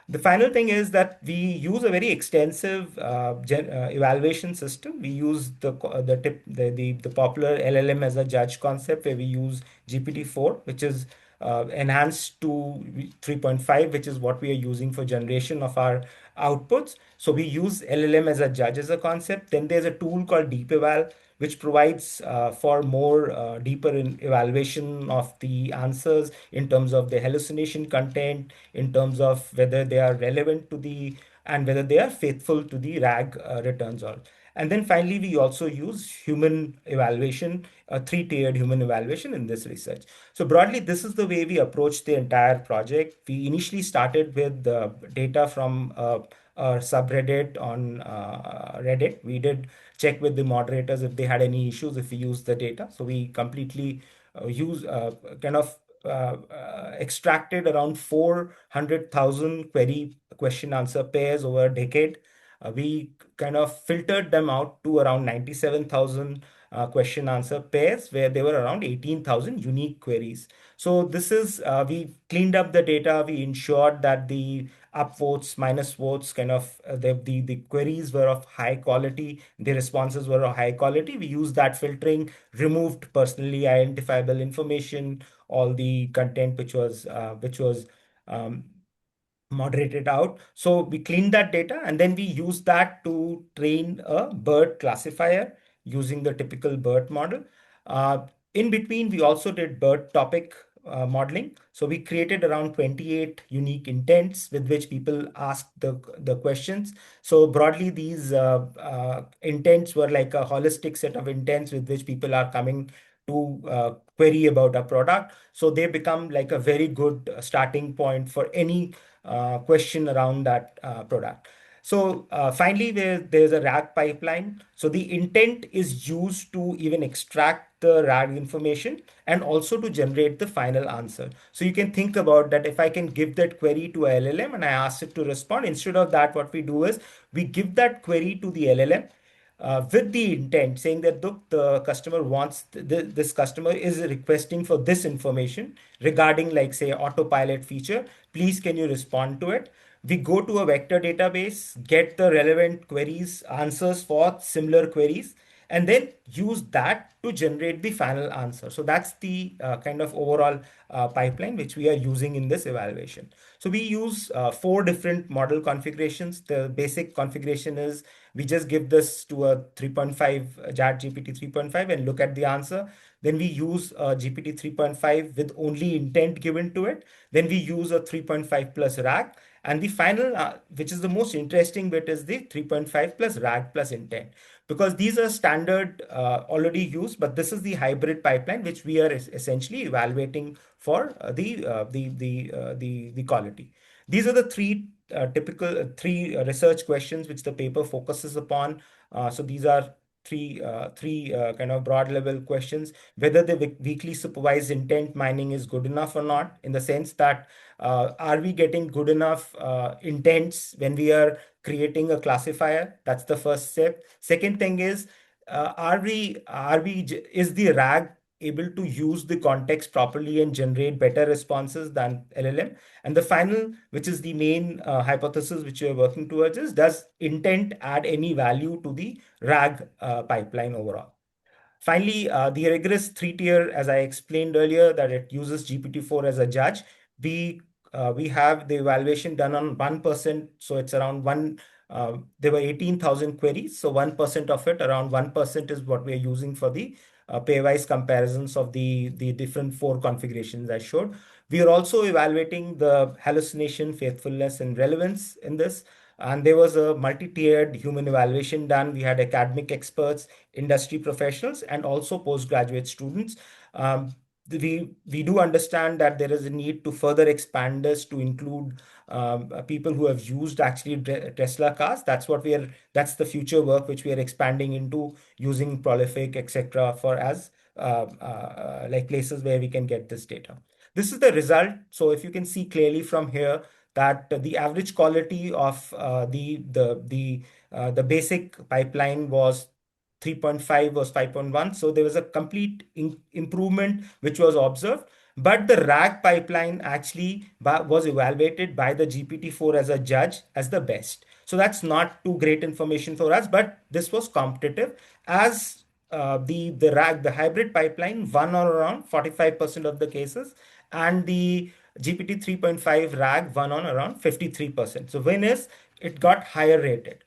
The final thing is that we use a very extensive evaluation system. We use the popular LLM as a judge concept, where we use GPT-4, which is enhanced to 3.5, which is what we are using for generation of our outputs. So we use LLM as a judge as a concept. Then there's a tool called Deep Eval, which provides for more deeper evaluation of the answers in terms of the hallucination content, in terms of whether they are relevant to the and whether they are faithful to the RAG returns all. And then finally, we also use human evaluation, a three-tiered human evaluation in this research. So broadly, this is the way we approach the entire project. We initially started with the data from a subreddit on Reddit. We did check with the moderators if they had any issues if we use the data. So we completely use kind of extracted around 400,000 query question answer pairs over a decade. We kind of filtered them out to around 97,000 question answer pairs, where there were around 18,000 unique queries. So this is, we cleaned up the data, we ensured that the upvotes, minus votes, kind of the queries were of high quality, the responses were of high quality. We used that filtering, removed personally identifiable information, all the content which was um, moderated out. So we cleaned that data and then we used that to train a BERT classifier using the typical BERT model. Uh, in between, we also did BERT topic modeling. So we created around 28 unique intents with which people asked the questions. So broadly, these intents were like a holistic set of intents with which people are coming to query about a product. So they become like a very good starting point for any question around that product. So finally, there's a RAG pipeline. So the intent is used to even extract the RAG information and also to generate the final answer. So you can think about that if I can give that query to a LLM and I ask it to respond, instead of that, what we do is we give that query to the LLM with the intent saying that look, the customer wants this customer is requesting for this information regarding, like, say, autopilot feature. Please, can you respond to it? We go to a vector database, get the relevant queries, answers for similar queries, and then use that to generate the final answer. So that's the kind of overall pipeline which we are using in this evaluation. So we use 4 different model configurations. The basic configuration is we just give this to a 3.5 JAT GPT 3.5 and look at the answer. Then we use a GPT 3.5 with only intent given to it. Then we use a 3.5 plus RAG. And the final, which is the most interesting bit, is the 3.5 plus RAG plus intent, because these are standard already used, but this is the hybrid pipeline which we are essentially evaluating for the quality. These are the three research questions which the paper focuses upon. So these are three kind of broad level questions: whether the weakly supervised intent mining is good enough or not, in the sense that are we getting good enough intents when we are creating a classifier? That's the first step. Second thing is, is the RAG able to use the context properly and generate better responses than LLM? And the final, which is the main hypothesis which we are working towards, is does intent add any value to the RAG pipeline overall? Finally, the rigorous three-tier, as I explained earlier, that it uses GPT-4 as a judge. We have the evaluation done on 1%, so it's around one. There were 18,000 queries, so 1% of it, around 1%, is what we are using for the pairwise comparisons of the different 4 configurations I showed. We are also evaluating the hallucination, faithfulness, and relevance in this. And there was a multi-tiered human evaluation done. We had academic experts, industry professionals, and also postgraduate students. We do understand that there is a need to further expand this to include people who have used actually Tesla cars. That's the future work which we are expanding into, using Prolific, etc., for as like places where we can get this data. This is the result. So if you can see clearly from here that the average quality of the basic pipeline was 3.5 was 5.1. So there was a complete improvement which was observed. But the RAG pipeline actually was evaluated by the GPT-4 as a judge as the best. So that's not too great information for us, but this was competitive, as the hybrid pipeline won on around 45% of the cases, and the GPT 3.5 RAG won on around 53%. So win is it got higher rated.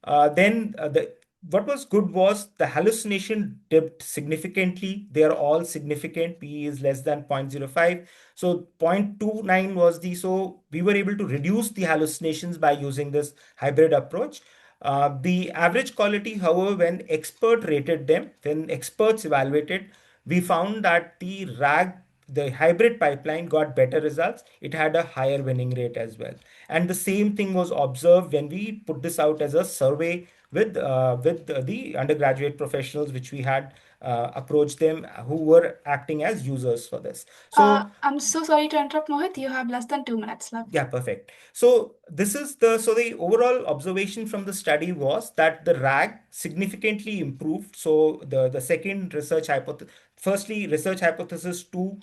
Then the what was good was the hallucination dipped significantly. They are all significant. P is less than 0.05. So 0.29 was the, so we were able to reduce the hallucinations by using this hybrid approach. The average quality, however, when expert rated them, when experts evaluated, we found that the RAG, the hybrid pipeline, got better results. It had a higher winning rate as well. And the same thing was observed when we put this out as a survey with the undergraduate professionals, which we had approached them who were acting as users for this. So I'm so sorry to interrupt, Mohit. You have less than 2 minutes left. yeah, perfect. So this is the, so the overall observation from the study was that the RAG significantly improved. So the second research hypothesis, firstly research hypothesis two,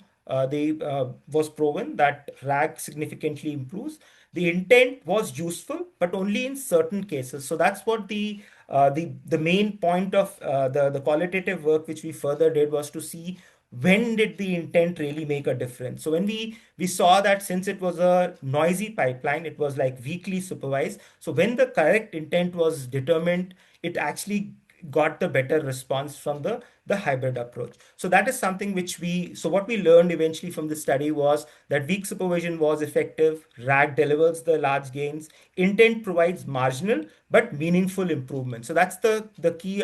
they was proven that RAG significantly improves. The intent was useful, but only in certain cases. So that's what the main point of the qualitative work which we further did was to see when did the intent really make a difference. So when we saw that since it was a noisy pipeline, it was like weakly supervised. So when the correct intent was determined, it actually got the better response from the hybrid approach. So that is something which we, so what we learned eventually from the study was that weak supervision was effective, RAG delivers the large gains, intent provides marginal but meaningful improvement. So that's the key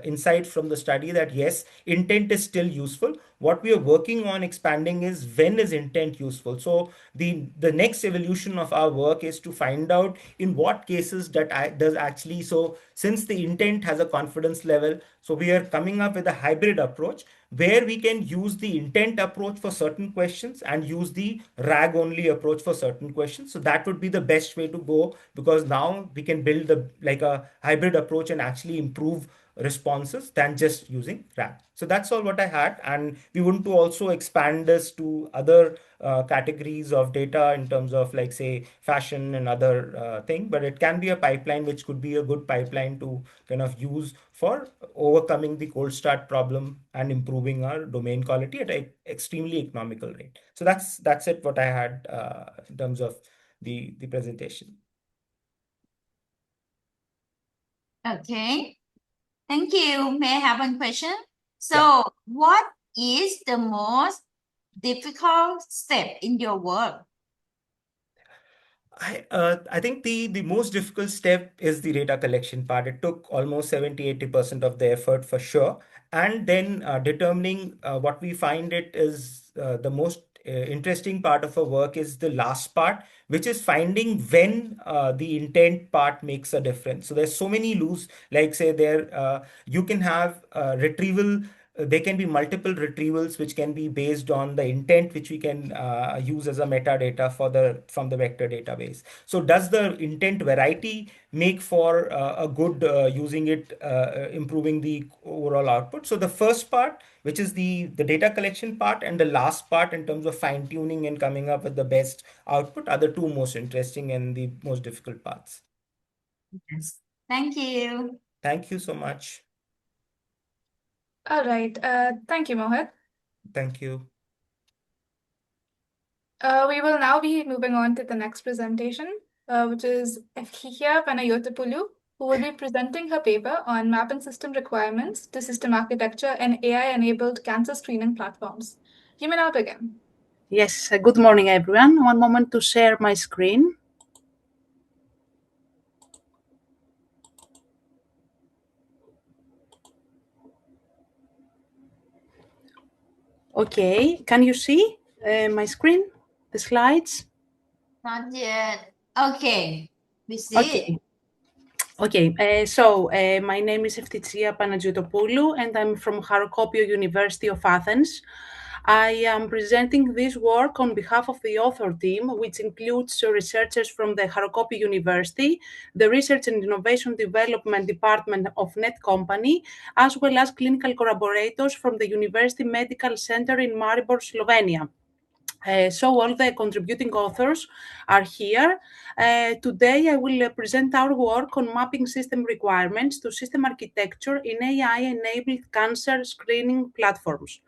insight from the study, that yes, intent is still useful. What we are working on expanding is when is intent useful. So the next evolution of our work is to find out in what cases that does actually, so since the intent has a confidence level, so we are coming up with a hybrid approach where we can use the intent approach for certain questions and use the RAG only approach for certain questions. So that would be the best way to go, because now we can build the like a hybrid approach and actually improve responses than just using RAG. So that's all what I had, and we want to also expand this to other categories of data in terms of like say fashion and other thing, but it can be a pipeline which could be a good pipeline to kind of use for overcoming the cold start problem and improving our domain quality at an extremely economical rate. So that's it what I had in terms of the presentation. Okay. Thank you. May I have one question? So, what is the most difficult step in your work? I think the most difficult step is the data collection part. It took almost 70-80% of the effort for sure. And then determining what we find it is the most interesting part of our work is the last part, which is finding when the intent part makes a difference. So there's so many loops, like say there you can have retrieval. There can be multiple retrievals which can be based on the intent, which we can use as a metadata for the from the vector database. So does the intent variety make for a good using it improving the overall output? So the first part, which is the data collection part, and the last part in terms of fine tuning and coming up with the best output are the two most interesting and the most difficult parts. Yes. Thank you. Thank you so much. All right. Thank you, Mohit. Thank you. We will now be moving on to the next presentation, which is Efhikia Panayotopoulos, who will be presenting her paper on mapping system requirements to system architecture and AI-enabled cancer screening platforms. You may now begin. Yes, good morning, everyone. One moment to share my screen. Okay, can you see my screen, the slides? Not yet. Okay. We see it. Okay, my name is Eftichia Panagiotopoulou and I'm from Harokopio University of Athens. I am presenting this work on behalf of the author team, which includes researchers from the Harokopio University, the Research and Innovation Development Department of Netcompany, as well as clinical collaborators from the University Medical Center in Maribor, Slovenia. So all the contributing authors are here. Today I will present our work on mapping system requirements to system architecture in AI-enabled cancer screening platforms.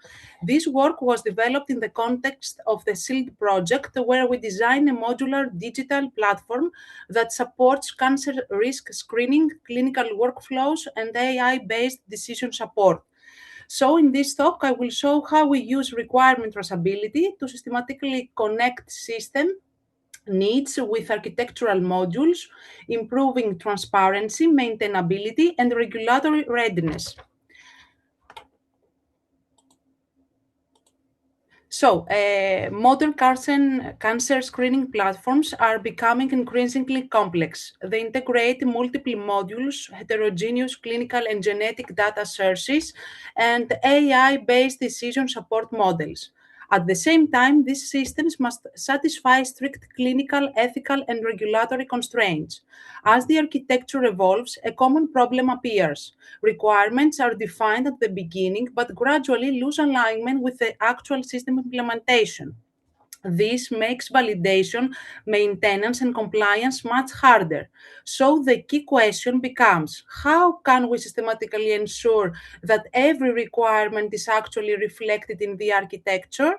This work was developed in the context of the SHIELD project, where we design a modular digital platform that supports cancer risk screening, clinical workflows, and AI-based decision support. So in this talk, I will show how we use requirement traceability to systematically connect system needs with architectural modules, improving transparency, maintainability, and regulatory readiness. So, modern cancer screening platforms are becoming increasingly complex. They integrate multiple modules, heterogeneous clinical and genetic data sources, and AI-based decision support models. At the same time, these systems must satisfy strict clinical, ethical, and regulatory constraints. As the architecture evolves, a common problem appears. Requirements are defined at the beginning, but gradually lose alignment with the actual system implementation. This makes validation, maintenance, and compliance much harder. So the key question becomes, how can we systematically ensure that every requirement is actually reflected in the architecture?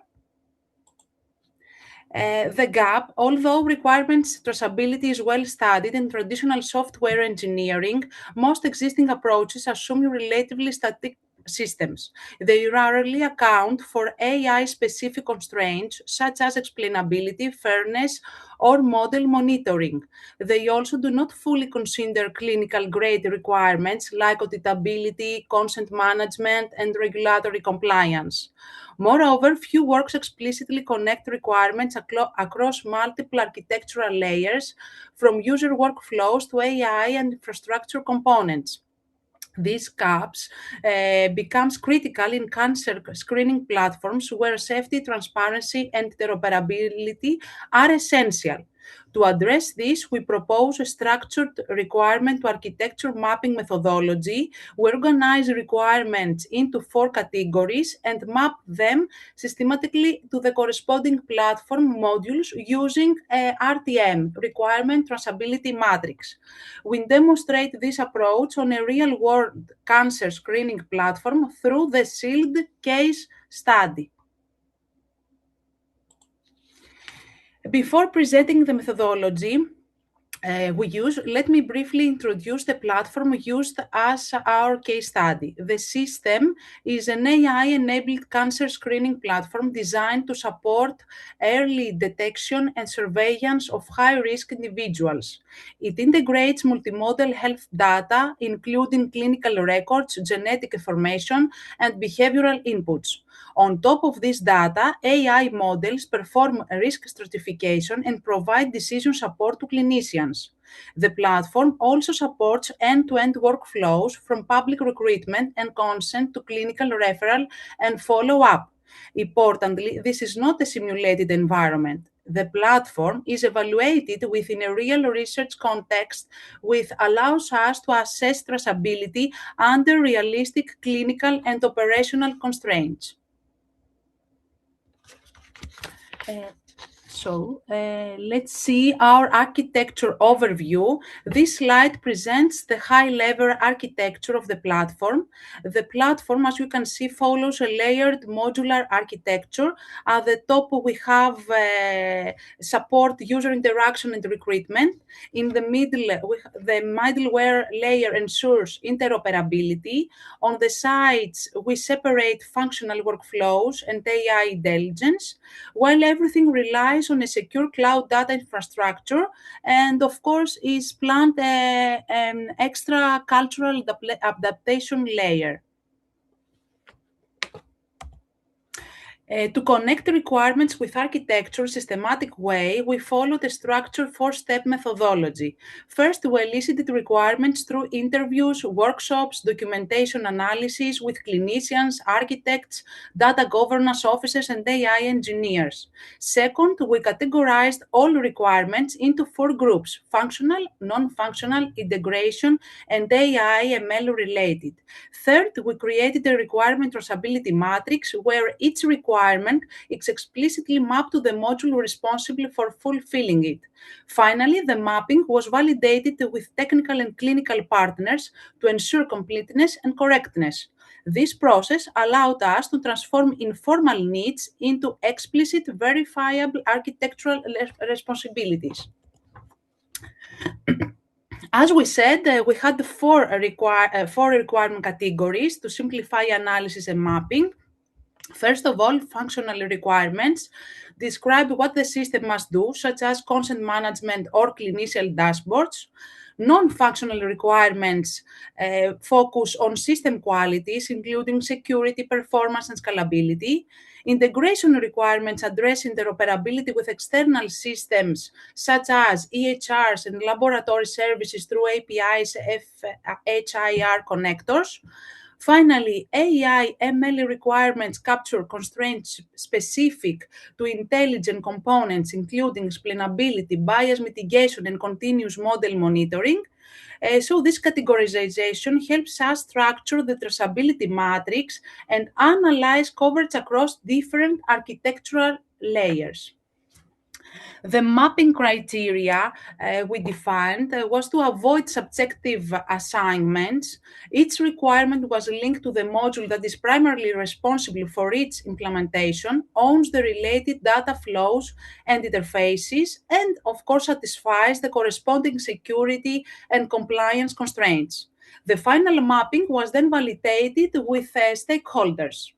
The gap, although requirements traceability is well studied in traditional software engineering, most existing approaches assume relatively static systems. They rarely account for AI-specific constraints such as explainability, fairness, or model monitoring. They also do not fully consider clinical-grade requirements like auditability, consent management, and regulatory compliance. Moreover, few works explicitly connect requirements across multiple architectural layers, from user workflows to AI and infrastructure components. These gaps becomes critical in cancer screening platforms where safety, transparency, and interoperability are essential. To address this, we propose a structured requirement to architecture mapping methodology. We organize requirements into 4 categories and map them systematically to the corresponding platform modules using a RTM, Requirement Traceability Matrix. We demonstrate this approach on a real-world cancer screening platform through the SHIELD case study. Before presenting the methodology we use, let me briefly introduce the platform used as our case study. The system is an AI-enabled cancer screening platform designed to support early detection and surveillance of high-risk individuals. It integrates multimodal health data, including clinical records, genetic information, and behavioral inputs. On top of this data, AI models perform risk stratification and provide decision support to clinicians. The platform also supports end-to-end workflows from public recruitment and consent to clinical referral and follow-up. Importantly, this is not a simulated environment. The platform is evaluated within a real research context, which allows us to assess traceability under realistic clinical and operational constraints. Let's see our architecture overview. This slide presents the high-level architecture of the platform. The platform, as you can see, follows a layered modular architecture. At the top, we have support user interaction and recruitment. In the middle, the middleware layer ensures interoperability. On the sides, we separate functional workflows and AI intelligence, while everything relies on a secure cloud data infrastructure and, of course, is planned an extra cultural adaptation layer. To connect the requirements with architecture systematic way, we followed a structured 4-step methodology. First, we elicited requirements through interviews, workshops, documentation analysis with clinicians, architects, data governance officers, and AI engineers. Second, we categorized all requirements into 4 groups: functional, non-functional, integration, and AI ML related. Third, we created a requirement traceability matrix where each requirement requirement is explicitly mapped to the module responsible for fulfilling it. Finally, the mapping was validated with technical and clinical partners to ensure completeness and correctness. This process allowed us to transform informal needs into explicit, verifiable architectural responsibilities. As we said, we had four requirement categories to simplify analysis and mapping. First of all, functional requirements describe what the system must do, such as consent management or clinician dashboards. Non-functional requirements focus on system qualities, including security, performance, and scalability. Integration requirements address interoperability with external systems, such as EHRs and laboratory services through APIs, HIR connectors. Finally, AI ML requirements capture constraints specific to intelligent components, including explainability, bias mitigation, and continuous model monitoring. So this categorization helps us structure the traceability matrix and analyze coverage across different architectural layers. The mapping criteria we defined was to avoid subjective assignments. Each requirement was linked to the module that is primarily responsible for its implementation, owns the related data flows and interfaces, and of course satisfies the corresponding security and compliance constraints. The final mapping was then validated with stakeholders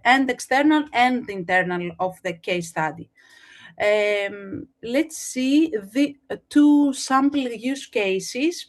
and external and internal of the case study. Let's see the two sample use cases.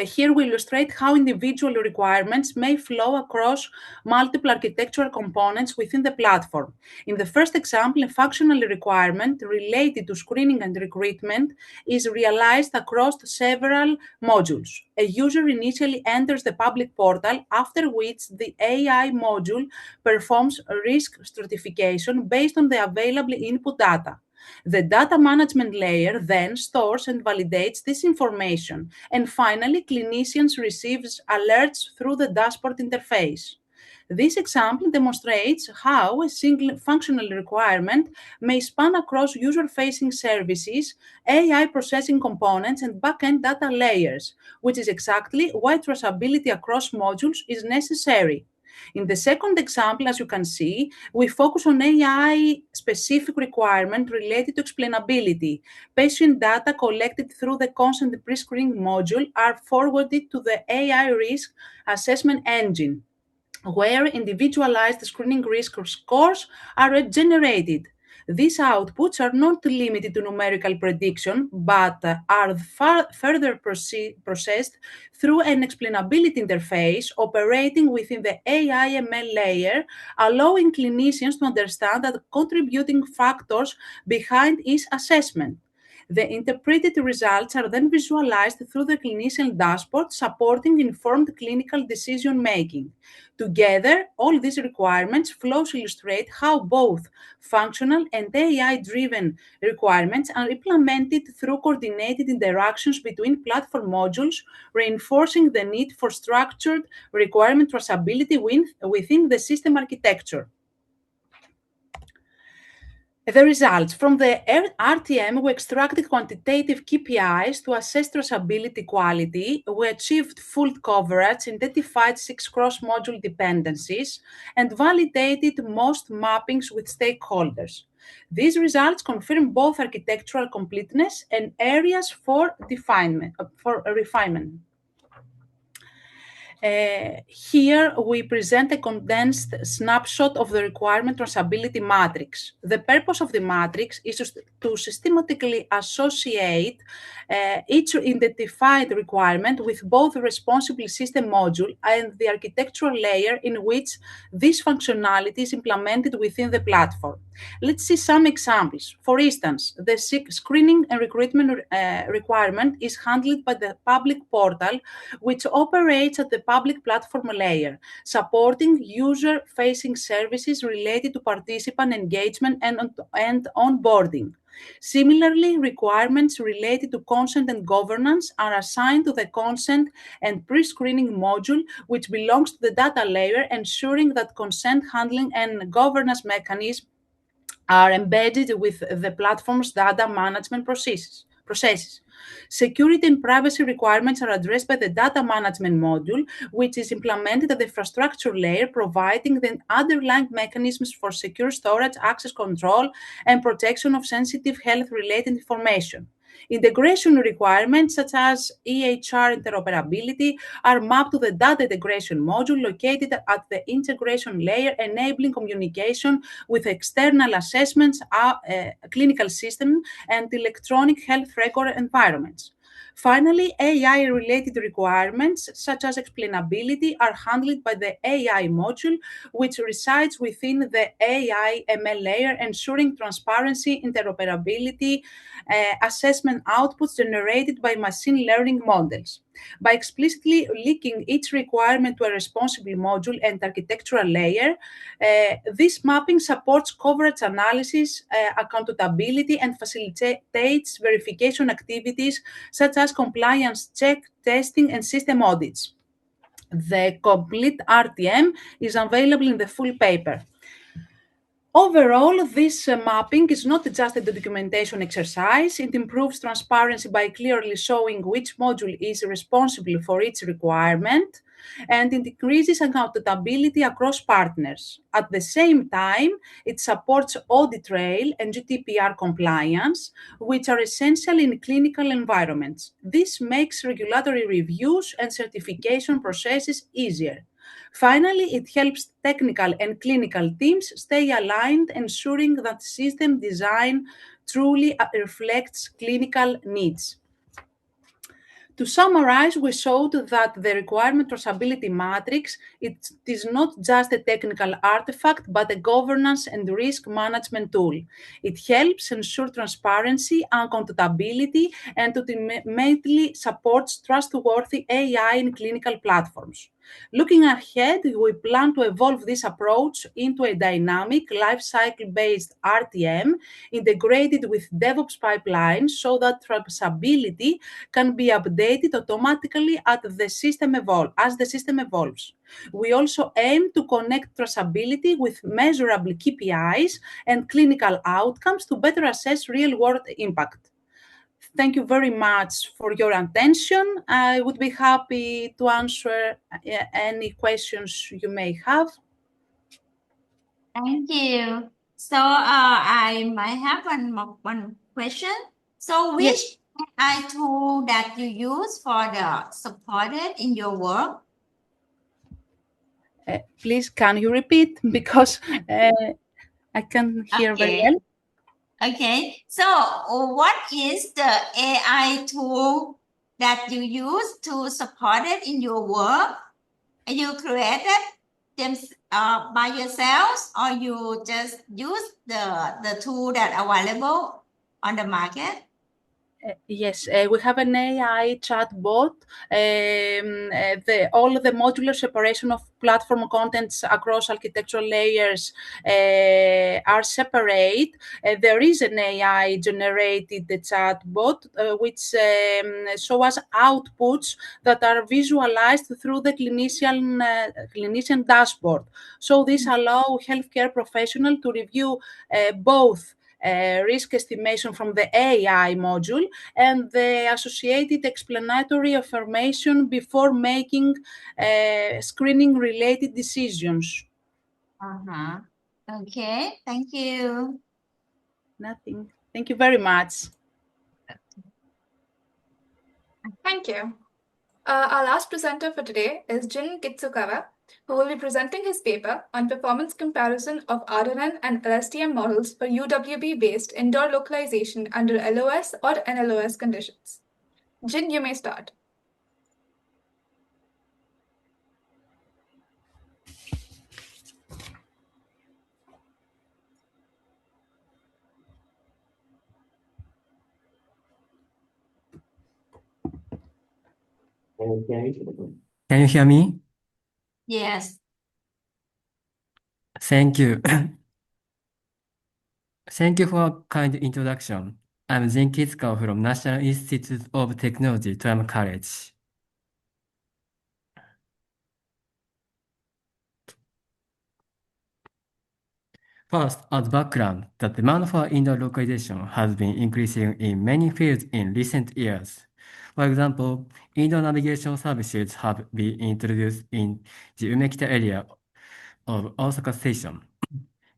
Here we illustrate how individual requirements may flow across multiple architectural components within the platform. In the first example, a functional requirement related to screening and recruitment is realized across several modules. A user initially enters the public portal, after which the AI module performs risk stratification based on the available input data. The data management layer then stores and validates this information, and finally, clinicians receive alerts through the dashboard interface. This example demonstrates how a single functional requirement may span across user-facing services, AI processing components, and back-end data layers, which is exactly why traceability across modules is necessary. In the second example, as you can see, we focus on AI-specific requirement related to explainability. Patient data collected through the consent pre-screening module are forwarded to the AI risk assessment engine, where individualized screening risk scores are generated. These outputs are not limited to numerical prediction, but are further processed through an explainability interface operating within the AI/ML layer, allowing clinicians to understand the contributing factors behind each assessment. The interpreted results are then visualized through the clinician dashboard, supporting informed clinical decision-making. Together, all these requirements flows illustrate how both functional and AI-driven requirements are implemented through coordinated interactions between platform modules, reinforcing the need for structured requirement traceability within the system architecture. The results from the RTM, we extracted quantitative KPIs to assess traceability quality. We achieved full coverage, identified 6 cross-module dependencies, and validated most mappings with stakeholders. These results confirm both architectural completeness and areas for refinement. Here we present a condensed snapshot of the requirement traceability matrix. The purpose of the matrix is to systematically associate each identified requirement with both the responsible system module and the architectural layer in which this functionality is implemented within the platform. Let's see some examples. For instance, the screening and recruitment requirement is handled by the public portal, which operates at the public platform layer, supporting user-facing services related to participant engagement and onboarding. Similarly, requirements related to consent and governance are assigned to the consent and pre-screening module, which belongs to the data layer, ensuring that consent handling and governance mechanisms are embedded with the platform's data management processes. Security and privacy requirements are addressed by the data management module, which is implemented at the infrastructure layer, providing the underlying mechanisms for secure storage, access control, and protection of sensitive health-related information. Integration requirements such as EHR interoperability are mapped to the data integration module located at the integration layer, enabling communication with external assessments, clinical systems, and electronic health record environments. Finally, AI-related requirements such as explainability are handled by the AI module, which resides within the AI ML layer, ensuring transparency, interoperability, assessment outputs generated by machine learning models. By explicitly linking each requirement to a responsible module and architectural layer, this mapping supports coverage analysis, accountability, and facilitates verification activities such as compliance check, testing, and system audits. The complete RTM is available in the full paper. Overall, this mapping is not just a documentation exercise. It improves transparency by clearly showing which module is responsible for each requirement, and it increases accountability across partners. At the same time, it supports audit trail and GDPR compliance, which are essential in clinical environments. This makes regulatory reviews and certification processes easier. Finally, it helps technical and clinical teams stay aligned, ensuring that system design truly reflects clinical needs. To summarize, we showed that the requirement traceability matrix it is not just a technical artifact, but a governance and risk management tool. It helps ensure transparency and accountability, and ultimately supports trustworthy AI in clinical platforms. Looking ahead, we plan to evolve this approach into a dynamic, lifecycle-based RTM integrated with DevOps pipelines so that traceability can be updated automatically as the system evolves. We also aim to connect traceability with measurable KPIs and clinical outcomes to better assess real-world impact. Thank you very much for your attention. I would be happy to answer any questions you may have. Thank you. So I might have one question. So which Yes. AI tool that you use for the supported in your work? Please, can you repeat? Because I can hear very well. Okay. So what is the AI tool that you use to support it in your work? Are you created them by yourselves, or you just use the tool that available on the market? Yes, we have an AI chatbot. All the modular separation of platform contents across architectural layers are separate. There is an AI-generated chatbot which show us outputs that are visualized through the clinician dashboard. So this allows healthcare professionals to review both risk estimation from the AI module and the associated explanatory information before making screening-related decisions. Okay, thank you. Nothing. Thank you very much. Thank you. Our last presenter for today is Jin Kitsukawa, who will be presenting his paper on performance comparison of RNN and LSTM models for UWB-based indoor localization under LOS or NLOS conditions. Jin, you may start. Can you hear me? Yes. Thank you. Thank you for a kind introduction. I'm Zen Kitsuka from National Institute of Technology, Toyama College. First, as background, the demand for indoor localization has been increasing in many fields in recent years. For example, indoor navigation services have been introduced in the Umekita area of Osaka Station.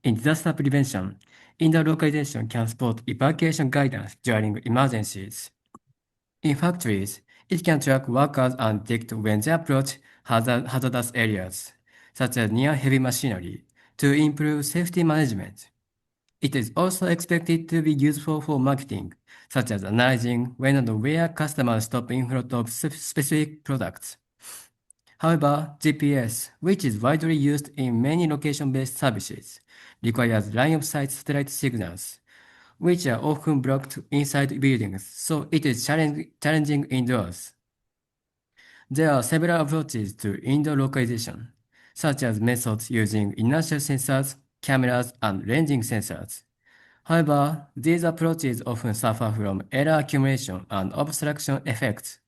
In disaster prevention, indoor localization can support evacuation guidance during emergencies. In factories, it can track workers and detect when they approach hazardous areas, such as near heavy machinery, to improve safety management. It is also expected to be useful for marketing, such as analyzing when and where customers stop in front of specific products. However, GPS, which is widely used in many location-based services, requires line-of-sight satellite signals, which are often blocked inside buildings, so it is challenging indoors. There are several approaches to indoor localization, such as methods using inertial sensors, cameras, and ranging sensors. However, these approaches often suffer from error accumulation and obstruction effects,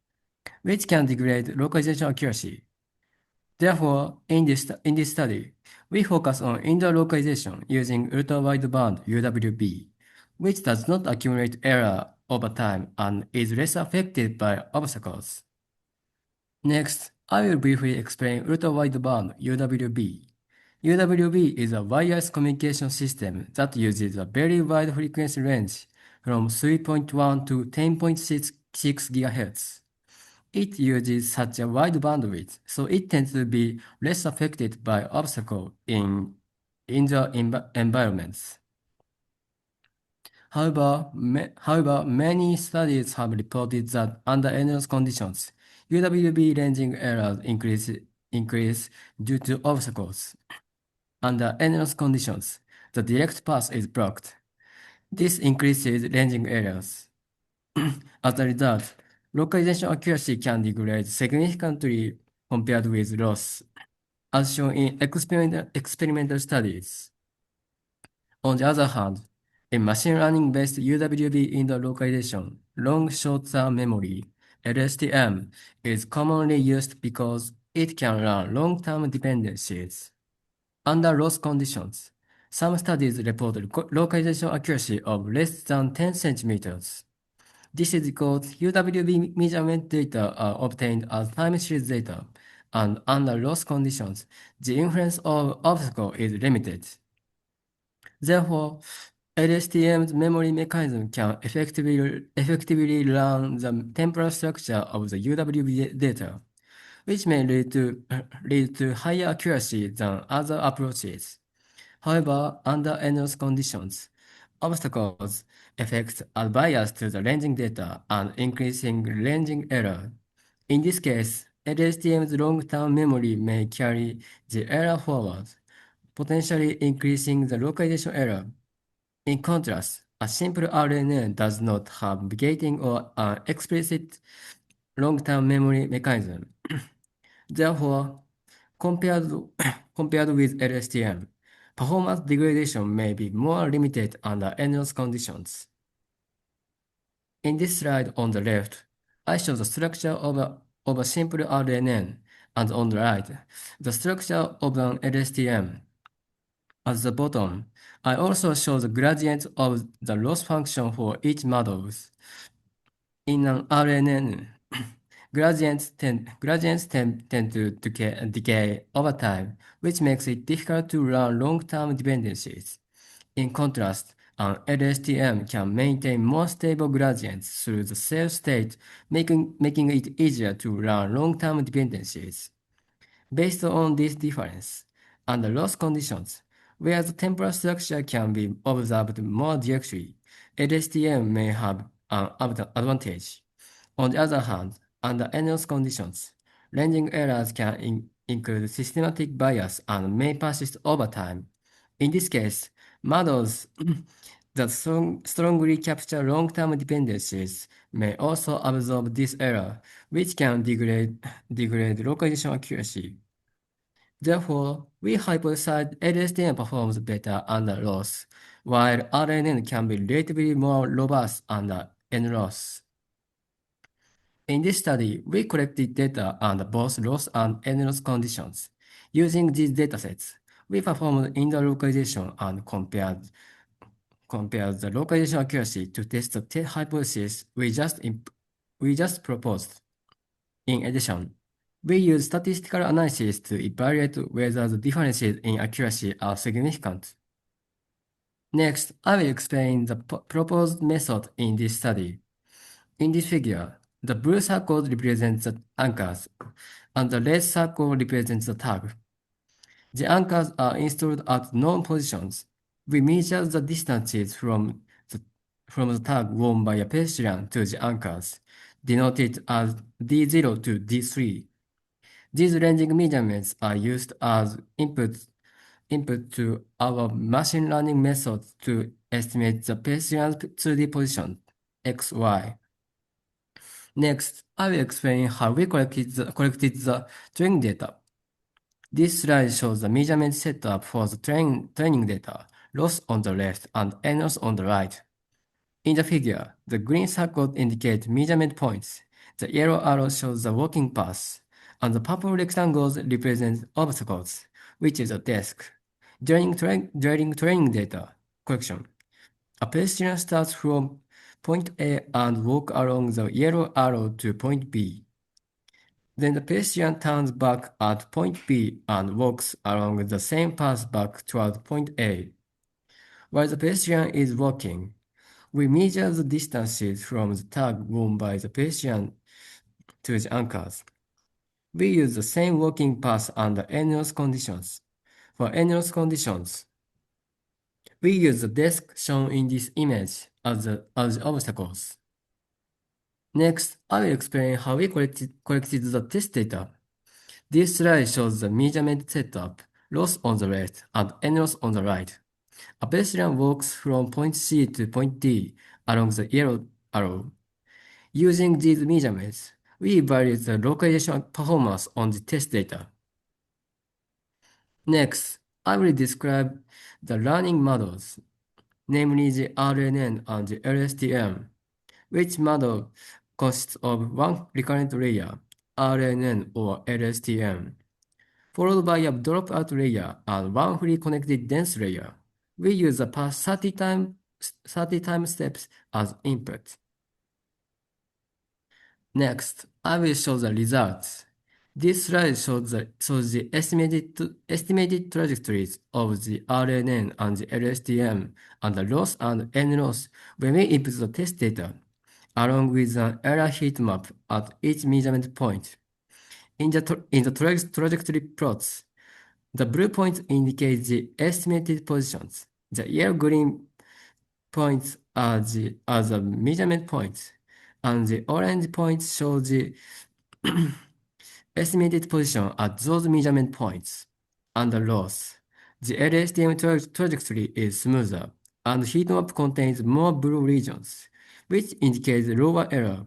which can degrade localization accuracy. Therefore, in this study, we focus on indoor localization using ultra-wideband UWB, which does not accumulate error over time and is less affected by obstacles. Next, I will briefly explain ultra-wideband UWB. UWB is a wireless communication system that uses a very wide frequency range from 3.1 to 10.6 GHz. It uses such a wide bandwidth, so it tends to be less affected by obstacles in indoor environments. However, many studies have reported that under NOS conditions, UWB ranging errors increase due to obstacles. Under NOS conditions, the direct path is blocked. This increases ranging errors. As a result, localization accuracy can degrade significantly compared with loss, as shown in experimental studies. On the other hand, in machine learning-based UWB indoor localization, long short-term memory, LSTM, is commonly used because it can run long-term dependencies. Under loss conditions, some studies report localization accuracy of less than 10 centimeters. This is because UWB measurement data are obtained as time series data, and under loss conditions, the influence of obstacle is limited. Therefore, LSTM's memory mechanism can effectively learn the temporal structure of the UWB data, which may lead to higher accuracy than other approaches. However, under NOS conditions, obstacles effects are biased to the ranging data and increasing ranging error. In this case, LSTM's long-term memory may carry the error forward, potentially increasing the localization error. In contrast, a simple RNN does not have gating or an explicit long-term memory mechanism. Therefore, compared with LSTM, performance degradation may be more limited under NOS conditions. In this slide on the left, I show the structure of a simple RNN, and on the right, the structure of an LSTM. At the bottom, I also show the gradient of the loss function for each models. In an RNN, gradients tend to decay over time, which makes it difficult to run long-term dependencies. In contrast, an LSTM can maintain more stable gradients through the cell state, making it easier to run long-term dependencies. Based on this difference, under loss conditions, where the temporal structure can be observed more directly, LSTM may have an advantage. On the other hand, under NOS conditions, ranging errors can include systematic bias and may persist over time. In this case, models that strongly capture long-term dependencies may also absorb this error, which can degrade localization accuracy. Therefore, we hypothesize LSTM performs better under loss, while RNN can be relatively more robust under N-loss. In this study, we collected data under both loss and N-loss conditions. Using these datasets, we performed interlocalization and compared the localization accuracy to test the hypothesis we just proposed. In addition, we use statistical analysis to evaluate whether the differences in accuracy are significant. Next, I will explain the proposed method in this study. In this figure, the blue circle represents the anchors, and the red circle represents the tag. The anchors are installed at known positions. We measure the distances from the tag worn by a pedestrian to the anchors, denoted as D0 to D3. These ranging measurements are used as input to our machine learning method to estimate the pedestrian's 2D position, x, y. Next, I will explain how we collected the training data. This slide shows the measurement setup for the training data, loss on the left and errors on the right. In the figure, the green circle indicates measurement points, the yellow arrow shows the walking path, and the purple rectangles represent obstacles, which is a desk. During training data collection, a pedestrian starts from point A and walks along the yellow arrow to point B. Then the pedestrian turns back at point B and walks along the same path back toward point A. While the pedestrian is walking, we measure the distances from the tag worn by the pedestrian to the anchors. We use the same walking path under N-loss conditions. For N-loss conditions, we use the desk shown in this image as the obstacles. Next, I will explain how we collected the test data. This slide shows the measurement setup, loss on the left and N-loss on the right. A pedestrian walks from point C to point D along the yellow arrow. Using these measurements, we evaluate the localization performance on the test data. Next, I will describe the learning models, namely the RNN and the LSTM. Which model consists of one recurrent layer, RNN or LSTM, followed by a dropout layer and one free connected dense layer. We use the past 30 time steps as input. Next, I will show the results. This slide shows the estimated trajectories of the RNN and the LSTM and the loss and N-loss when we input the test data, along with an error heat map at each measurement point. In the trajectory plots, the blue points indicate the estimated positions. The yellow-green points are the measurement points, and the orange points show the estimated position at those measurement points. Under loss, the LSTM trajectory is smoother, and the heat map contains more blue regions, which indicates lower error.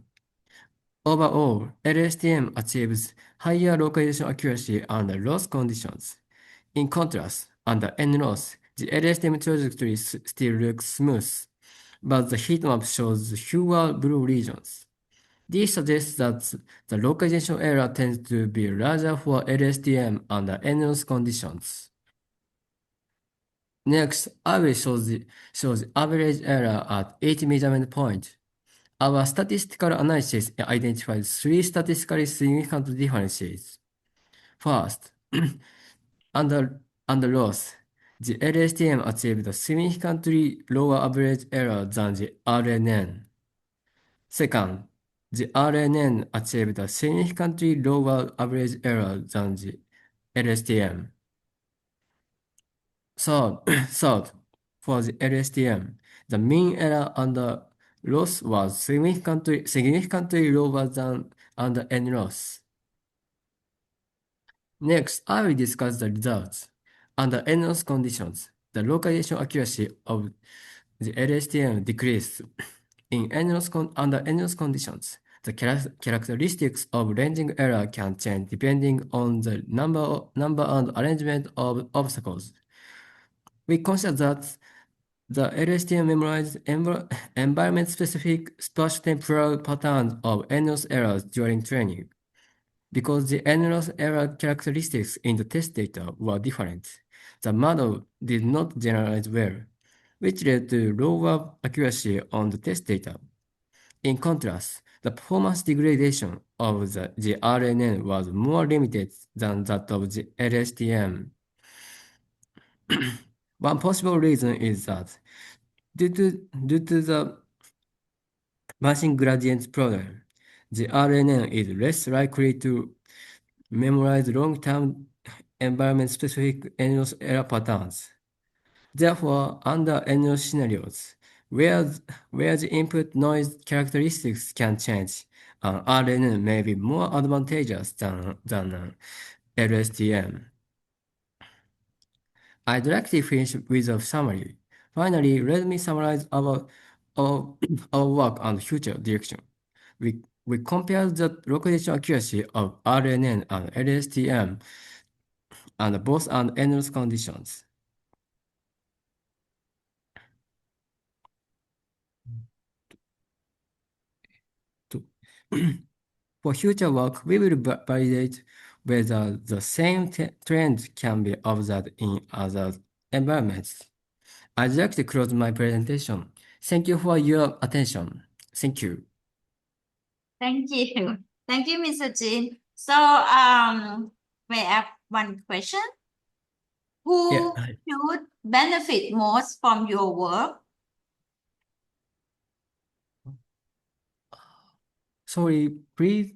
Overall, LSTM achieves higher localization accuracy under loss conditions. In contrast, under N-loss, the LSTM trajectory still looks smooth, but the heat map shows fewer blue regions. This suggests that the localization error tends to be larger for LSTM under N-loss conditions. Next, I will show the average error at each measurement point. Our statistical analysis identified three statistically significant differences. First, under loss, the LSTM achieved a significantly lower average error than the RNN. Second, the RNN achieved a significantly lower average error than the LSTM. Third, for the LSTM, the mean error under loss was significantly lower than under N-loss. Next, I will discuss the results. Under N-loss conditions, the localization accuracy of the LSTM decreased. Under N-loss conditions, The characteristics of ranging error can change depending on the number and arrangement of obstacles. We consider that the LSTM memorized environment-specific spatio-temporal patterns of anomalous errors during training. Because the anomalous error characteristics in the test data were different, the model did not generalize well, which led to lower accuracy on the test data. In contrast, the performance degradation of the RNN was more limited than that of the LSTM. One possible reason is that due to the Bayesian gradient problem, the RNN is less likely to memorize long-term environment-specific anomalous error patterns. Therefore, under anomalous scenarios, where the input noise characteristics can change, RNN may be more advantageous than LSTM. I'd like to finish with a summary. Finally, let me summarize our work and future direction. We compared the localization accuracy of RNN and LSTM and both under anomalous conditions. For future work, we will validate whether the same trend can be observed in other environments. I'd like to close my presentation. Thank you for your attention. Thank you. Thank you. Thank you, Mr. Jin. So, may I have one question? Who Yeah. should benefit most from your work? Sorry, please,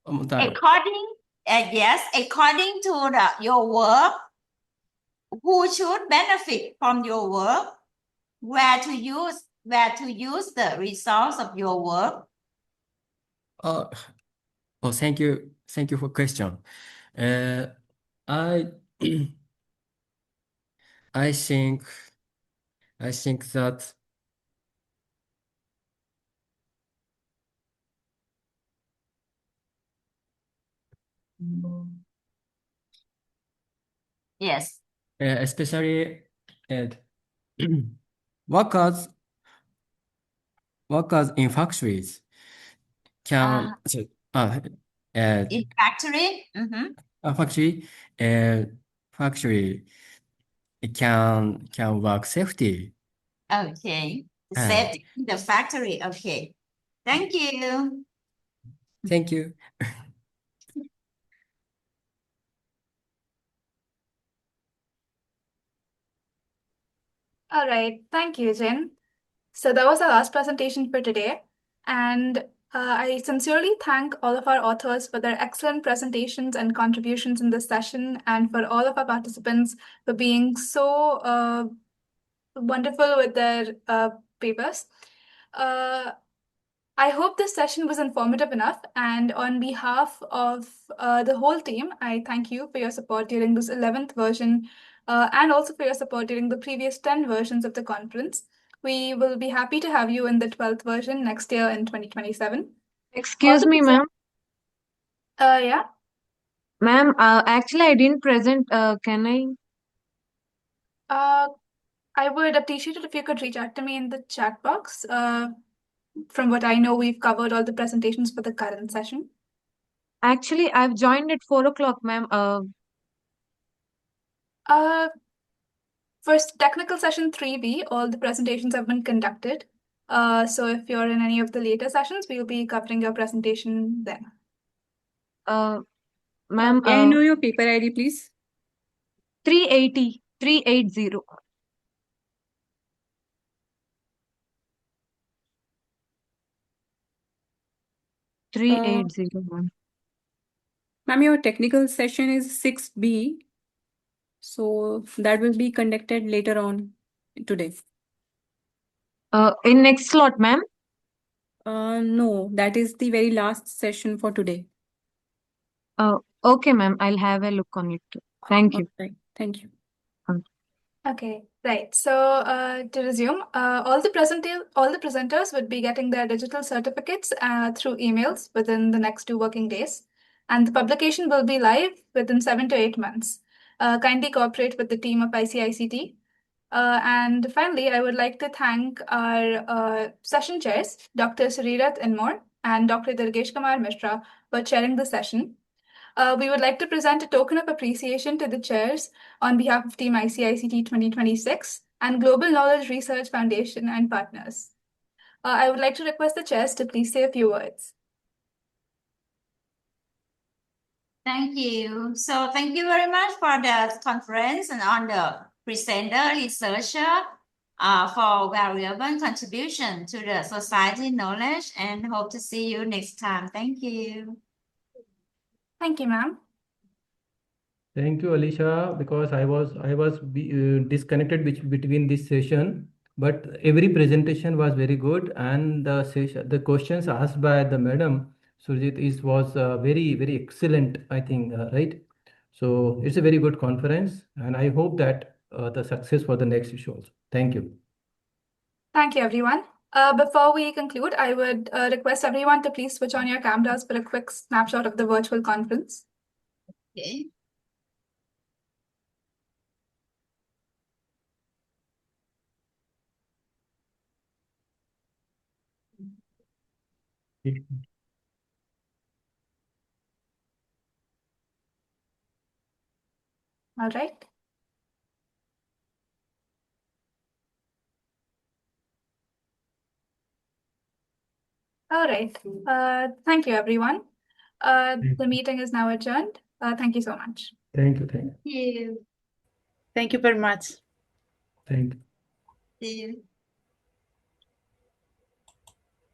one more time. According to your work, who should benefit from your work? Where to use the results of your work? Thank you. Thank you for question. I I think that Yes. especially workers in factories can In factory. factory can work safety. Okay. Safety in the factory. Okay. Thank you. Thank you. All right, thank you, Jin. So that was our last presentation for today. And I sincerely thank all of our authors for their excellent presentations and contributions in this session, and for all of our participants for being so wonderful with their papers. I hope this session was informative enough, and on behalf of the whole team, I thank you for your support during this 11th version and also for your support during the previous 10 versions of the conference. We will be happy to have you in the 12th version next year in 2027. Excuse me, ma'am. Yeah. Ma'am, actually, I didn't present. Can I? I would appreciate it if you could reach out to me in the chat box. From what I know, we've covered all the presentations for the current session. Actually, I've joined at 4 o'clock, ma'am. For technical session 3B, all the presentations have been conducted. So if you're in any of the later sessions, we'll be covering your presentation then. Ma'am, May I know your paper ID, please? 380, 380. Ma'am, your technical session is 6B. So that will be conducted later on today. In next slot, ma'am? No, that is the very last session for today. Okay, ma'am. I'll have a look on it. Thank you. Okay, thank you. Okay. Right. So to resume, all the presenters would be getting their digital certificates through emails within the next 2 working days, and the publication will be live within 7 to 8 months. Kindly cooperate with the team of ICICT. And finally, I would like to thank our session chairs, Dr. Surirat Inmore and Dr. Durgesh Kumar Mishra, for chairing the session. We would like to present a token of appreciation to the chairs on behalf of Team ICICT 2026 and Global Knowledge Research Foundation and partners. I would like to request the chairs to please say a few words. Thank you. So thank you very much for the conference and on the presenter, researcher, for valuable contribution to the society knowledge, and hope to see you next time. Thank you. Thank you, ma'am. Thank you, Alicia, because I was disconnected between this session, but every presentation was very good, and the questions asked by the madam Surjit was very excellent, I think, right? So it's a very good conference, and I hope that the success for the next issue also. Thank you. Thank you, everyone. Before we conclude, I would request everyone to please switch on your cameras for a quick snapshot of the virtual conference. Okay. All right. All right. Thank you, everyone. The meeting is now adjourned. Thank you so much. Thank you. Thank you. Thank you very much. Thank you. See you.